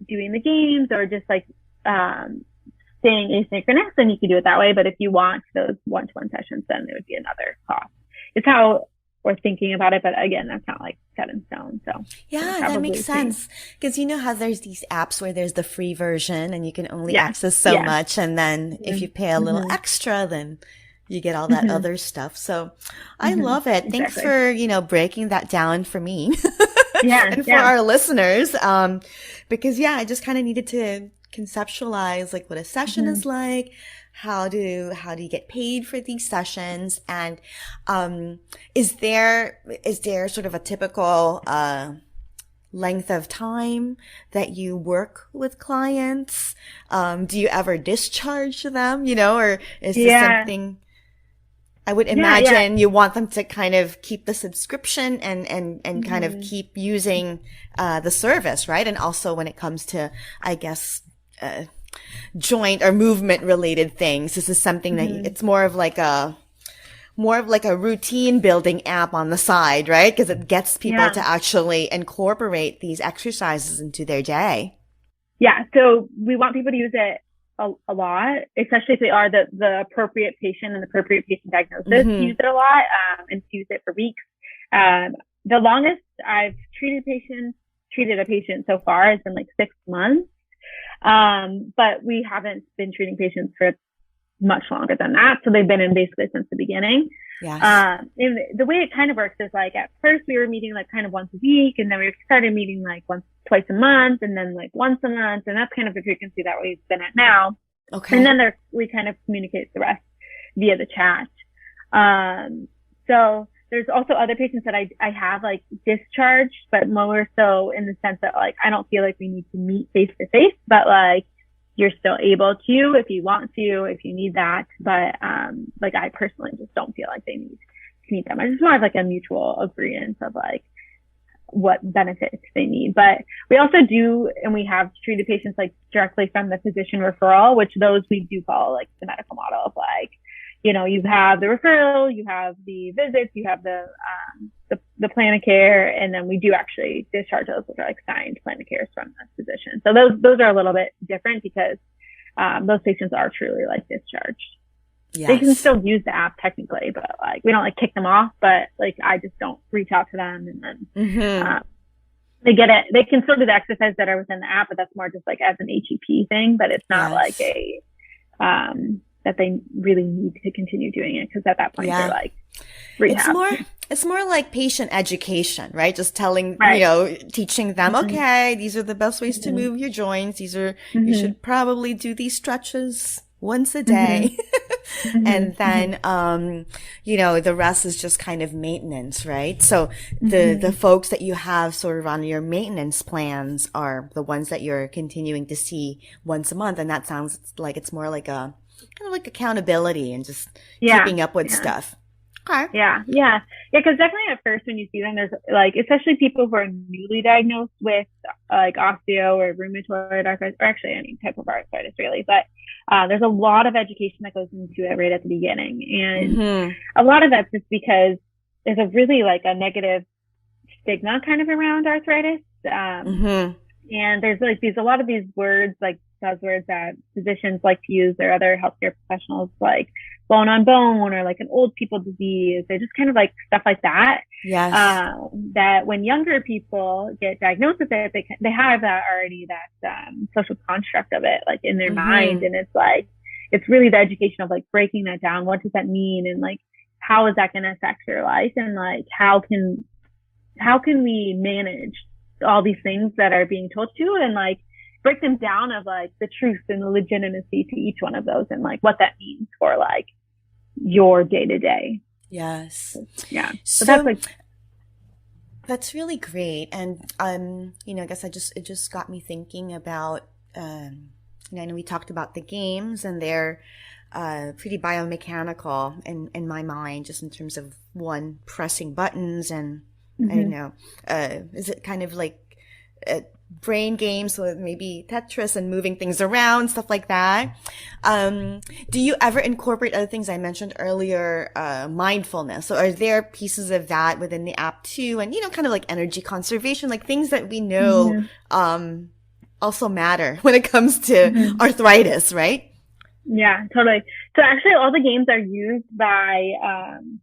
doing the games or just like staying asynchronous, then you can do it that way. But if you want those one-to-one sessions, then it would be another cost. It's how we're thinking about it. But again, that's not like set in stone. So yeah, that makes sense. Because you know how there's these apps where there's the free version and you can only access so much. And then if you pay a little extra, then you get all that other stuff. So I love it. Thanks for, you know, breaking that down for me and for our listeners. Because I just kind of needed to conceptualize like what a session is like. How do you get paid for these sessions? And, is there sort of a typical, length of time that you work with clients? Do you ever discharge them, you know, or is this something I would imagine you want them to kind of keep the subscription and kind of keep using, the service, right? And also when it comes to, I guess, joint or movement related things, this is something that it's more of like a routine building app on the side, right? Because it gets people to actually incorporate these exercises into their day. Yeah. So we want people to use it a lot, especially if they are the appropriate patient and the appropriate patient diagnosis, to use it a lot, and to use it for weeks. The longest I've treated a patient so far has been like 6 months. But we haven't been treating patients for much longer than that. So they've been in basically since the beginning. Yes. And the way it kind of works is like at first we were meeting like kind of once a week, and then we started meeting like twice a month, and then like once a month. And that's kind of the frequency that we've been at now. Okay. And then we kind of communicate the rest via the chat. So there's also other patients that I have like discharged, but more so in the sense that like, I don't feel like we need to meet face to face, but like you're still able to, if you want to, if you need that. But, like I personally just don't feel like they need them. It's more of like a mutual agreement of like what benefits they need. But we also do, and we have treated patients like directly from the physician referral, which those we do follow like the medical model of like, you know, you have the referral, you have the visits, you have the plan of care, and then we do actually discharge those, which are like signed plan of cares from the physician. So those are a little bit different because those patients are truly like discharged. Yes. They can still use the app technically, but like we don't like kick them off, but like I just don't reach out to them, and then they get it. They can still do the exercises that are within the app, but that's more just like as an HEP thing, but it's not like a that they really need to continue doing it, because at that point they're like rehab. It's more like patient education, right? Just telling, you know, teaching them, okay, these are the best ways to move your joints. These are, you should probably do these stretches once a day. And then, you know, the rest is just kind of maintenance, right? So the folks that you have sort of on your maintenance plans are the ones that you're continuing to see once a month. And that sounds like it's more like kind of like accountability and just keeping up with stuff. Okay. Yeah. Because definitely at first when you see them, there's like, especially people who are newly diagnosed with like osteo or rheumatoid arthritis, or actually any type of arthritis really, but there's a lot of education that goes into it right at the beginning. And a lot of that's just because there's a really like a negative stigma kind of around arthritis. And there's like a lot of these words, like buzzwords that physicians like to use, or other healthcare professionals, like bone on bone, or like an old people disease. They're just kind of like stuff like that. Yes. That when younger people get diagnosed with it, they have that already, that social construct of it like in their mind. And it's like, it's really the education of like breaking that down. What does that mean? And like, how is that going to affect your life? And like, how can we manage all these things that are being told to, and like break them down of like the truth and the legitimacy to each one of those, and like what that means for like your day to day. Yes. Yeah. So that's like, that's really great. And, you know, I guess it just got me thinking about, you know, I know we talked about the games, and they're, pretty biomechanical in my mind, just in terms of one pressing buttons and, I don't know, is it kind of like, brain games with maybe Tetris and moving things around, stuff like that. Do you ever incorporate other things I mentioned earlier, mindfulness? So are there pieces of that within the app too? And, you know, kind of like energy conservation, like things that we know, also matter when it comes to arthritis, right? Yeah, totally. So actually all the games are used by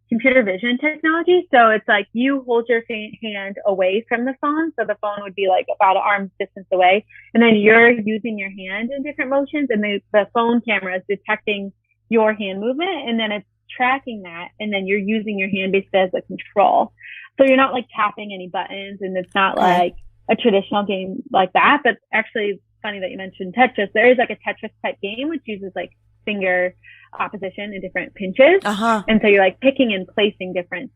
computer vision technology. So it's like you hold your hand away from the phone. So the phone would be like about an arm's distance away. And then you're using your hand in different motions, and the phone camera is detecting your hand movement, and then it's tracking that. And then you're using your hand basically as a control. So you're not like tapping any buttons, and it's not like a traditional game like that. But actually, funny that you mentioned Tetris. There is like a Tetris type game which uses like finger opposition and different pinches. And so you're like picking and placing different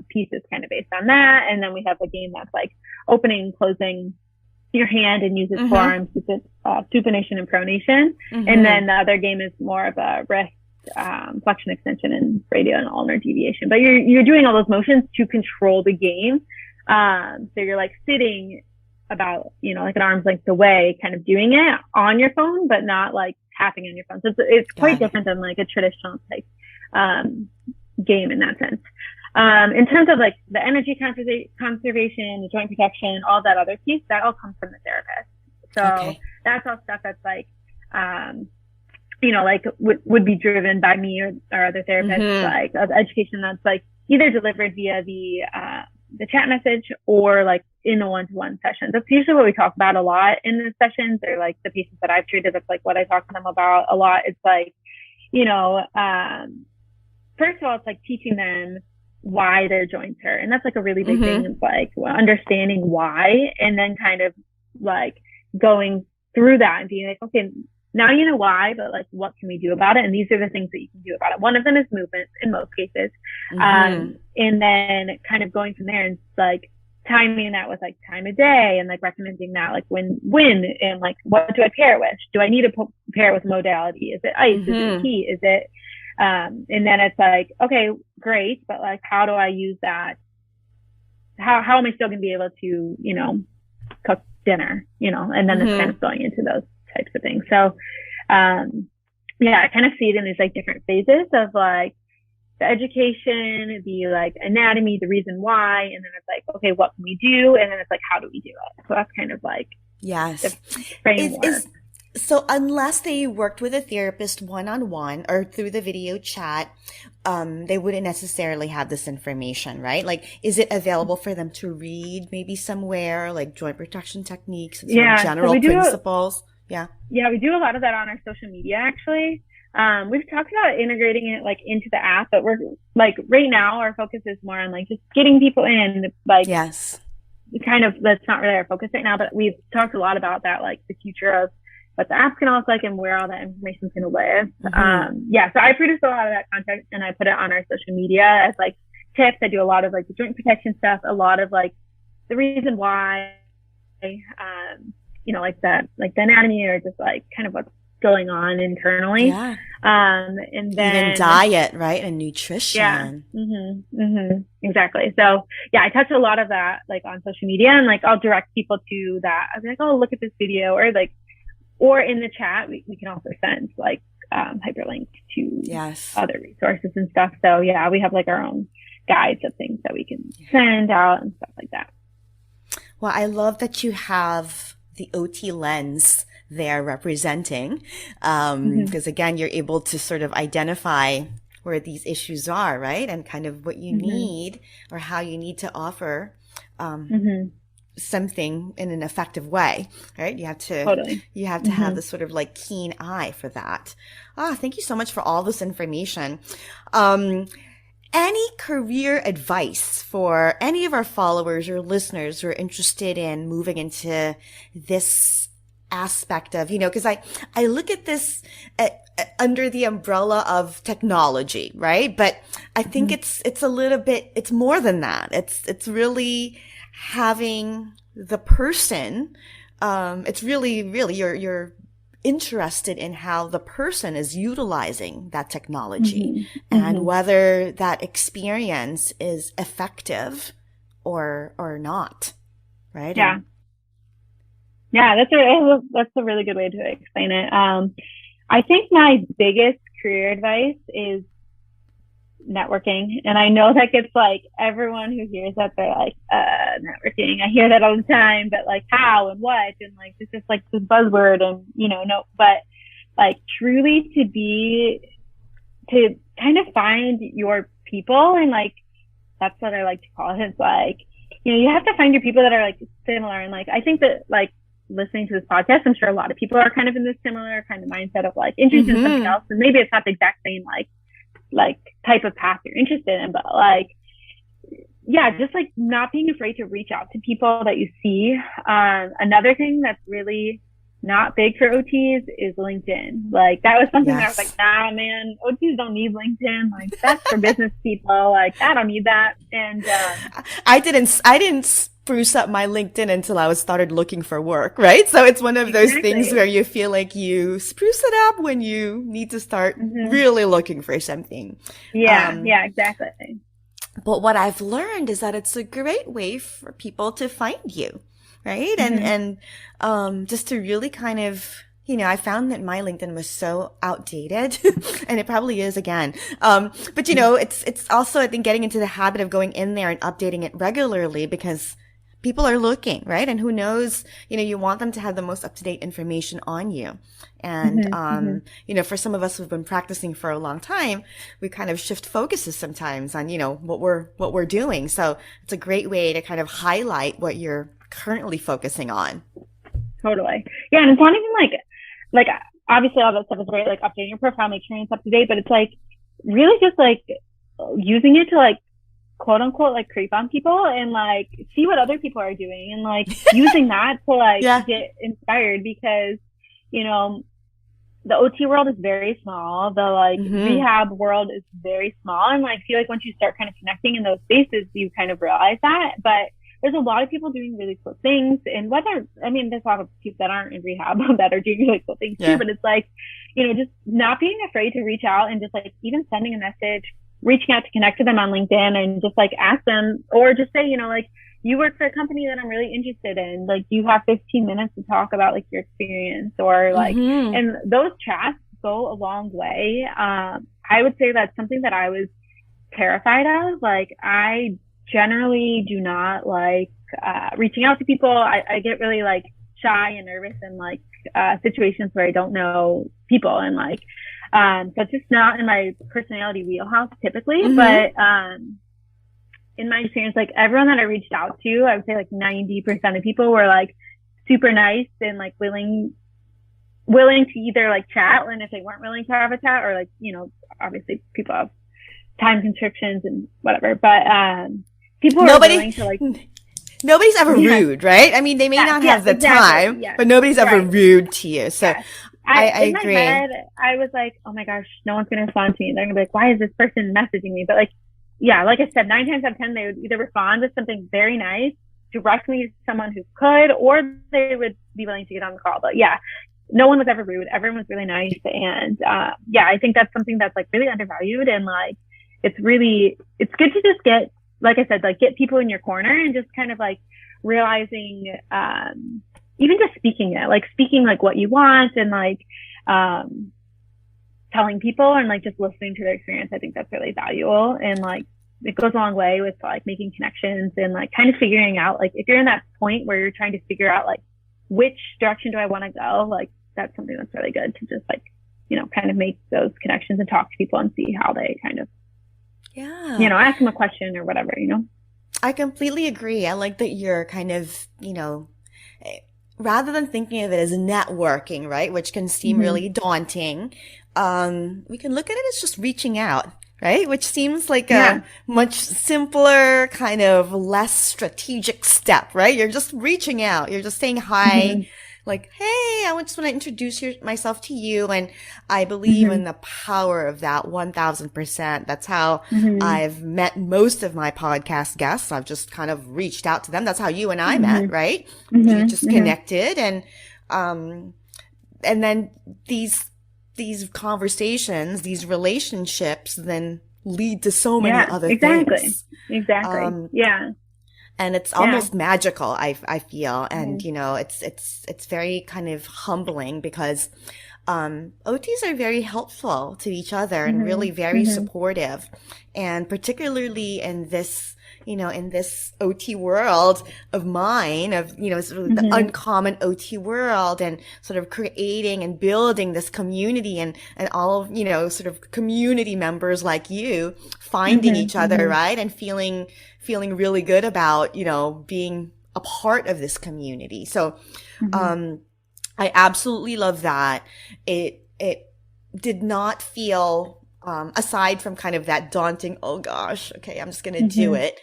pieces kind of based on that. And then we have a game that's like opening and closing your hand and uses forearm supination and pronation. And then the other game is more of a wrist flexion extension and radial and ulnar deviation. But you're doing all those motions to control the game. So you're like sitting about, like an arm's length away, kind of doing it on your phone, but not like tapping on your phone. So it's quite different than like a traditional type game in that sense. In terms of like the energy conservation, the joint protection, all that other piece, that all comes from the therapist. So that's all stuff that's like, like would be driven by me or other therapists, like education that's like either delivered via the chat message or like in a one-to-one session. That's usually what we talk about a lot in the sessions, or like the patients that I've treated. That's like what I talk to them about a lot. It's like, first of all, it's like teaching them why their joints hurt. And that's like a really big thing. It's like understanding why, and then kind of like going through that and being like, okay, now you know why, but like, what can we do about it? And these are the things that you can do about it. One of them is movement in most cases. And then kind of going from there and like timing that with like time of day, and like recommending that like when, and like, what do I pair it with? Do I need to pair it with modality? Is it ice? Is it heat? Is it, and then it's like, okay, great. But like, how do I use that? How am I still going to be able to, cook dinner, and then it's kind of going into those types of things. So, I kind of see it in these like different phases of like the education, the like anatomy, the reason why, and then it's like, okay, what can we do? And then it's like, how do we do it? So that's kind of like the framework. So unless they worked with a therapist one-on-one or through the video chat, they wouldn't necessarily have this information, right? Like, is it available for them to read maybe somewhere, like joint protection techniques and sort of general principles? Yeah, we do a lot of that on our social media, actually. We've talked about integrating it like into the app, but we're like right now our focus is more on like just getting people in, like kind of, that's not really our focus right now, but we've talked a lot about that, like the future of what the app's going to look like and where all that information is going to live. So I produce a lot of that content and I put it on our social media as like tips. I do a lot of like the joint protection stuff, a lot of like the reason why, like that, like the anatomy, or just like kind of what's going on internally. And then even diet, right? And nutrition. Exactly. So I touch a lot of that like on social media, and like I'll direct people to that. I'll be like, oh, look at this video, or in the chat, we can also send like hyperlinks to other resources and stuff. So we have like our own guides of things that we can send out and stuff like that. Well, I love that you have the OT lens there representing, because again, you're able to sort of identify where these issues are, right? And kind of what you need or how you need to offer something in an effective way, right? You have to have this sort of like keen eye for that. Thank you so much for all this information. Any career advice for any of our followers or listeners who are interested in moving into this aspect of, because I look at this under the umbrella of technology, right? But I think it's a little bit, it's more than that. It's really having the person, it's really you're interested in how the person is utilizing that technology and whether that experience is effective or not, right? That's a really good way to explain it. I think my biggest career advice is networking. And I know that gets like everyone who hears that, they're like, networking. I hear that all the time, but like how and what? And like, it's just like this buzzword and, no, but like truly to kind of find your people. And like, that's what I like to call it. It's like, you have to find your people that are like similar. And like, I think that like listening to this podcast, I'm sure a lot of people are kind of in this similar kind of mindset of like interested in something else. And maybe it's not the exact same like type of path you're interested in, but like, yeah, just like not being afraid to reach out to people that you see. Another thing that's really not big for OTs is LinkedIn. Like that was something that I was like, nah, man, OTs don't need LinkedIn. Like that's for business people. Like I don't need that. And I didn't spruce up my LinkedIn until I started looking for work, right? So it's one of those things where you feel like you spruce it up when you need to start really looking for something. Yeah, exactly. But what I've learned is that it's a great way for people to find you, right? And just to really kind of, I found that my LinkedIn was so outdated and it probably is again. But it's also, I think, getting into the habit of going in there and updating it regularly because people are looking, right? And who knows, you want them to have the most up-to-date information on you. And, for some of us who've been practicing for a long time, we kind of shift focuses sometimes on, what we're doing. So it's a great way to kind of highlight what you're currently focusing on. Totally. Yeah. And it's not even like obviously all that stuff is great, like updating your profile, make sure it's up to date, but it's like really just like using it to like quote unquote like creep on people and like see what other people are doing and like using that to like get inspired because the OT world is very small, the like rehab world is very small, and like I feel like once you start kind of connecting in those spaces you kind of realize that. But there's a lot of people doing really cool things, and there's a lot of people that aren't in rehab that are doing really cool things too, but it's like just not being afraid to reach out and just like even sending a message, reaching out to connect to them on LinkedIn and just like ask them, or just say, like, you work for a company that I'm really interested in. Like, you have 15 minutes to talk about like your experience or like, and those chats go a long way. I would say that's something that I was terrified of. Like, I generally do not like, reaching out to people. I get really like shy and nervous in like, situations where I don't know people and like, so it's just not in my personality wheelhouse typically, but, in my experience, like everyone that I reached out to, I would say like 90% of people were like super nice and like willing to either like chat, and if they weren't willing to have a chat, or like, obviously people have time constrictions and whatever, but, people are willing to like, nobody's ever rude, right? I mean, they may not have the time, but nobody's ever rude to you. So I in agree. My head, I was like, oh my gosh, no one's going to respond to me. They're going to be like, why is this person messaging me? But like, yeah, like I said, 9 times out of 10, they would either respond with something very nice directly to someone who could, or they would be willing to get on the call. But yeah, no one was ever rude. Everyone was really nice. And, I think that's something that's like really undervalued. And like, it's good to just get, like I said, like get people in your corner and just kind of like realizing, even just speaking like what you want and like, telling people and like just listening to their experience. I think that's really valuable. And like, it goes a long way with like making connections and like kind of figuring out, like, if you're in that point where you're trying to figure out like, which direction do I want to go? Like, that's something that's really good to just like, kind of make those connections and talk to people and see how they kind of, ask them a question or whatever, I completely agree. I like that you're kind of, rather than thinking of it as networking, right, which can seem really daunting, we can look at it as just reaching out, right, which seems like a much simpler, kind of less strategic step, right? You're just reaching out. You're just saying hi, like, hey, I just want to introduce myself to you. And I believe in the power of that 1000%. That's how I've met most of my podcast guests. I've just kind of reached out to them. That's how you and I met, right? We just connected. And then these conversations, these relationships then lead to so many other things. Exactly. And it's almost magical, I feel. And, it's very kind of humbling because, OTs are very helpful to each other and really very supportive. And particularly in this, in this OT world of mine, of, sort of the uncommon OT world, and sort of creating and building this community, and all of, sort of community members like you finding each other, right? And feeling really good about, being a part of this community. So, I absolutely love that. It did not feel, aside from kind of that daunting, oh gosh, okay, I'm just going to do it.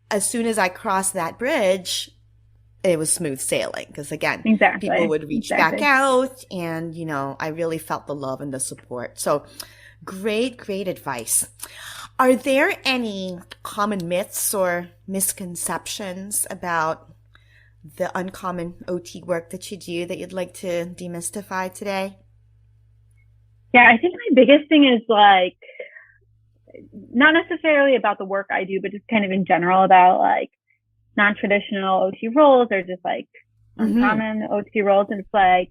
As soon as I crossed that bridge, it was smooth sailing. Because again, people would reach back out, and, I really felt the love and the support. So great advice. Are there any common myths or misconceptions about the uncommon OT work that you do that you'd like to demystify today? Yeah, I think my biggest thing is like, not necessarily about the work I do, but just kind of in general about like non-traditional OT roles, or just like uncommon OT roles. And it's like,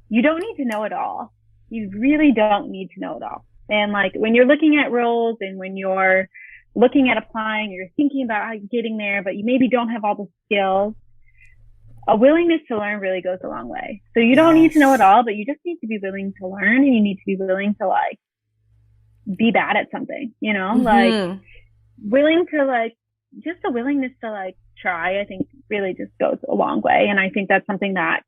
you don't need to know it all. You really don't need to know it all. And like when you're looking at roles, and when you're looking at applying, you're thinking about how you're getting there, but you maybe don't have all the skills, a willingness to learn really goes a long way. So you don't need to know it all, but you just need to be willing to learn, and you need to be willing to like be bad at something, like willing to like, just a willingness to like try, I think really just goes a long way. And I think that's something that,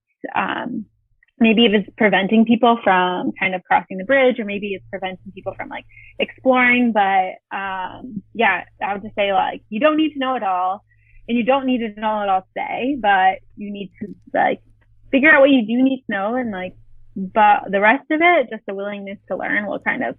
maybe if it's preventing people from kind of crossing the bridge, or maybe it's preventing people from like exploring. But, yeah, I would just say like, you don't need to know it all. And you don't need to know it all today, but you need to like figure out what you do need to know, and like, but the rest of it, just a willingness to learn will kind of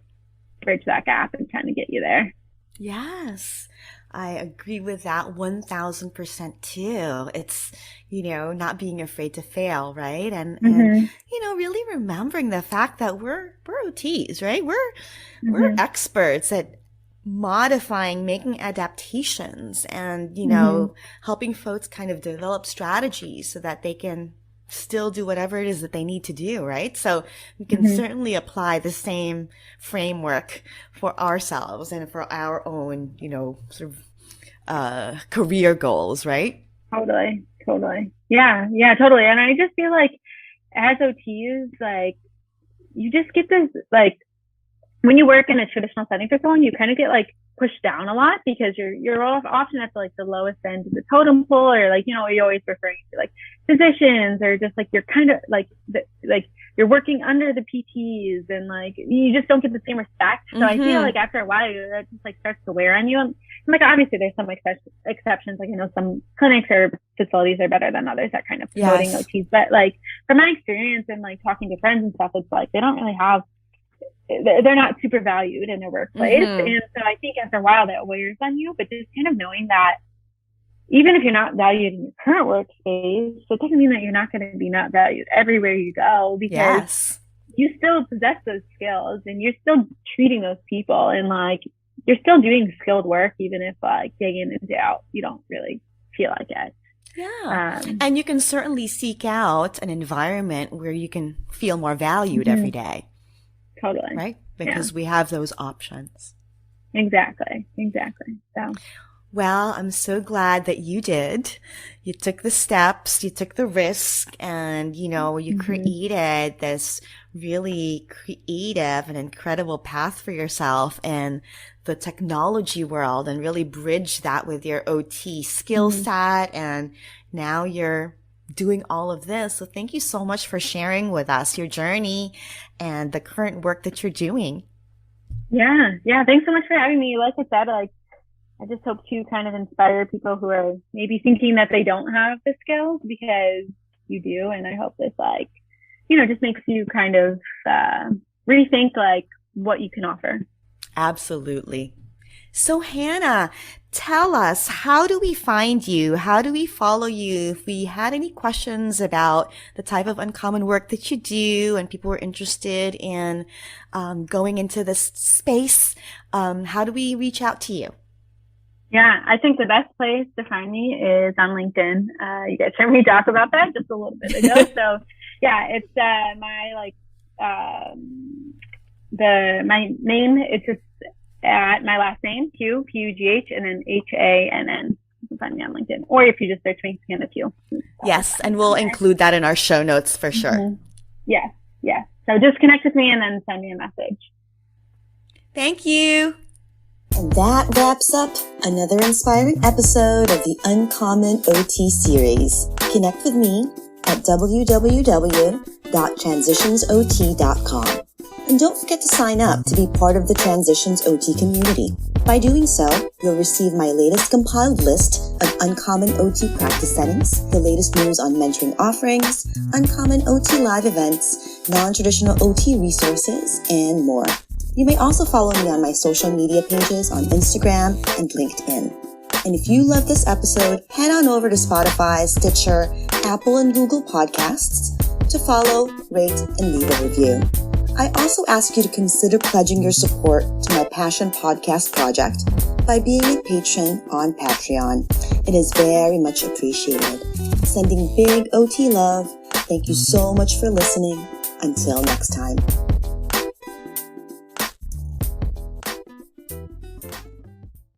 bridge that gap and kind of get you there. Yes, I agree with that 1000% too. It's, not being afraid to fail, right? And really remembering the fact that we're OTs, right? We're experts at modifying, making adaptations, and, helping folks kind of develop strategies so that they can still do whatever it is that they need to do, right? So we can certainly apply the same framework for ourselves and for our own, sort of career goals, right? Totally. Yeah, totally. And I just feel like as OTs, like, you just get this, like, when you work in a traditional setting for so long, you kind of get like pushed down a lot, because you're often at the lowest end of the totem pole, or like, you're always referring to like physicians, or just like you're kind of like you're working under the PTs, and like you just don't get the same respect. So I feel like after a while that just like starts to wear on you. And like obviously there's some exceptions, like some clinics or facilities are better than others at kind of promoting OTs, but like from my experience and like talking to friends and stuff, it's like they don't really have, they're not super valued in their workplace. And so I think after a while that wears on you, but just kind of knowing that even if you're not valued in your current workspace, it doesn't mean that you're not going to be not valued everywhere you go, because you still possess those skills, and you're still treating those people, and like you're still doing skilled work, even if like day in and day out you don't really feel like it. Yeah. And you can certainly seek out an environment where you can feel more valued every day. Totally. Right? Because we have those options. Exactly. So. Well, I'm so glad that you did. You took the steps, you took the risk, and, you created this really creative and incredible path for yourself in the technology world, and really bridged that with your OT skill set. And now you're doing all of this. So thank you so much for sharing with us your journey and the current work that you're doing. Yeah. Thanks so much for having me. Like I said, like, I just hope to kind of inspire people who are maybe thinking that they don't have the skills, because you do. And I hope this like, just makes you kind of rethink like what you can offer. Absolutely. So Hannah, tell us, how do we find you? How do we follow you? If we had any questions about the type of uncommon work that you do, and people were interested in going into this space, how do we reach out to you? Yeah, I think the best place to find me is on LinkedIn. You guys heard me talk about that just a little bit ago. So yeah, it's my like my name, it's just at my last name, Pugh, P-U-G-H, and then H-A-N-N. You can find me on LinkedIn. Or if you just search me, Hannah Pugh. Yes, and we'll include that in our show notes for sure. Mm-hmm. Yes. So just connect with me and then send me a message. Thank you. And that wraps up another inspiring episode of the Uncommon OT series. Connect with me at www.transitionsot.com. And don't forget to sign up to be part of the Transitions OT community. By doing so, you'll receive my latest compiled list of uncommon OT practice settings, the latest news on mentoring offerings, uncommon OT live events, non-traditional OT resources, and more. You may also follow me on my social media pages on Instagram and LinkedIn. And if you love this episode, head on over to Spotify, Stitcher, Apple, and Google Podcasts to follow, rate, and leave a review. I also ask you to consider pledging your support to my Passion Podcast project by being a patron on Patreon. It is very much appreciated. Sending big OT love. Thank you so much for listening. Until next time.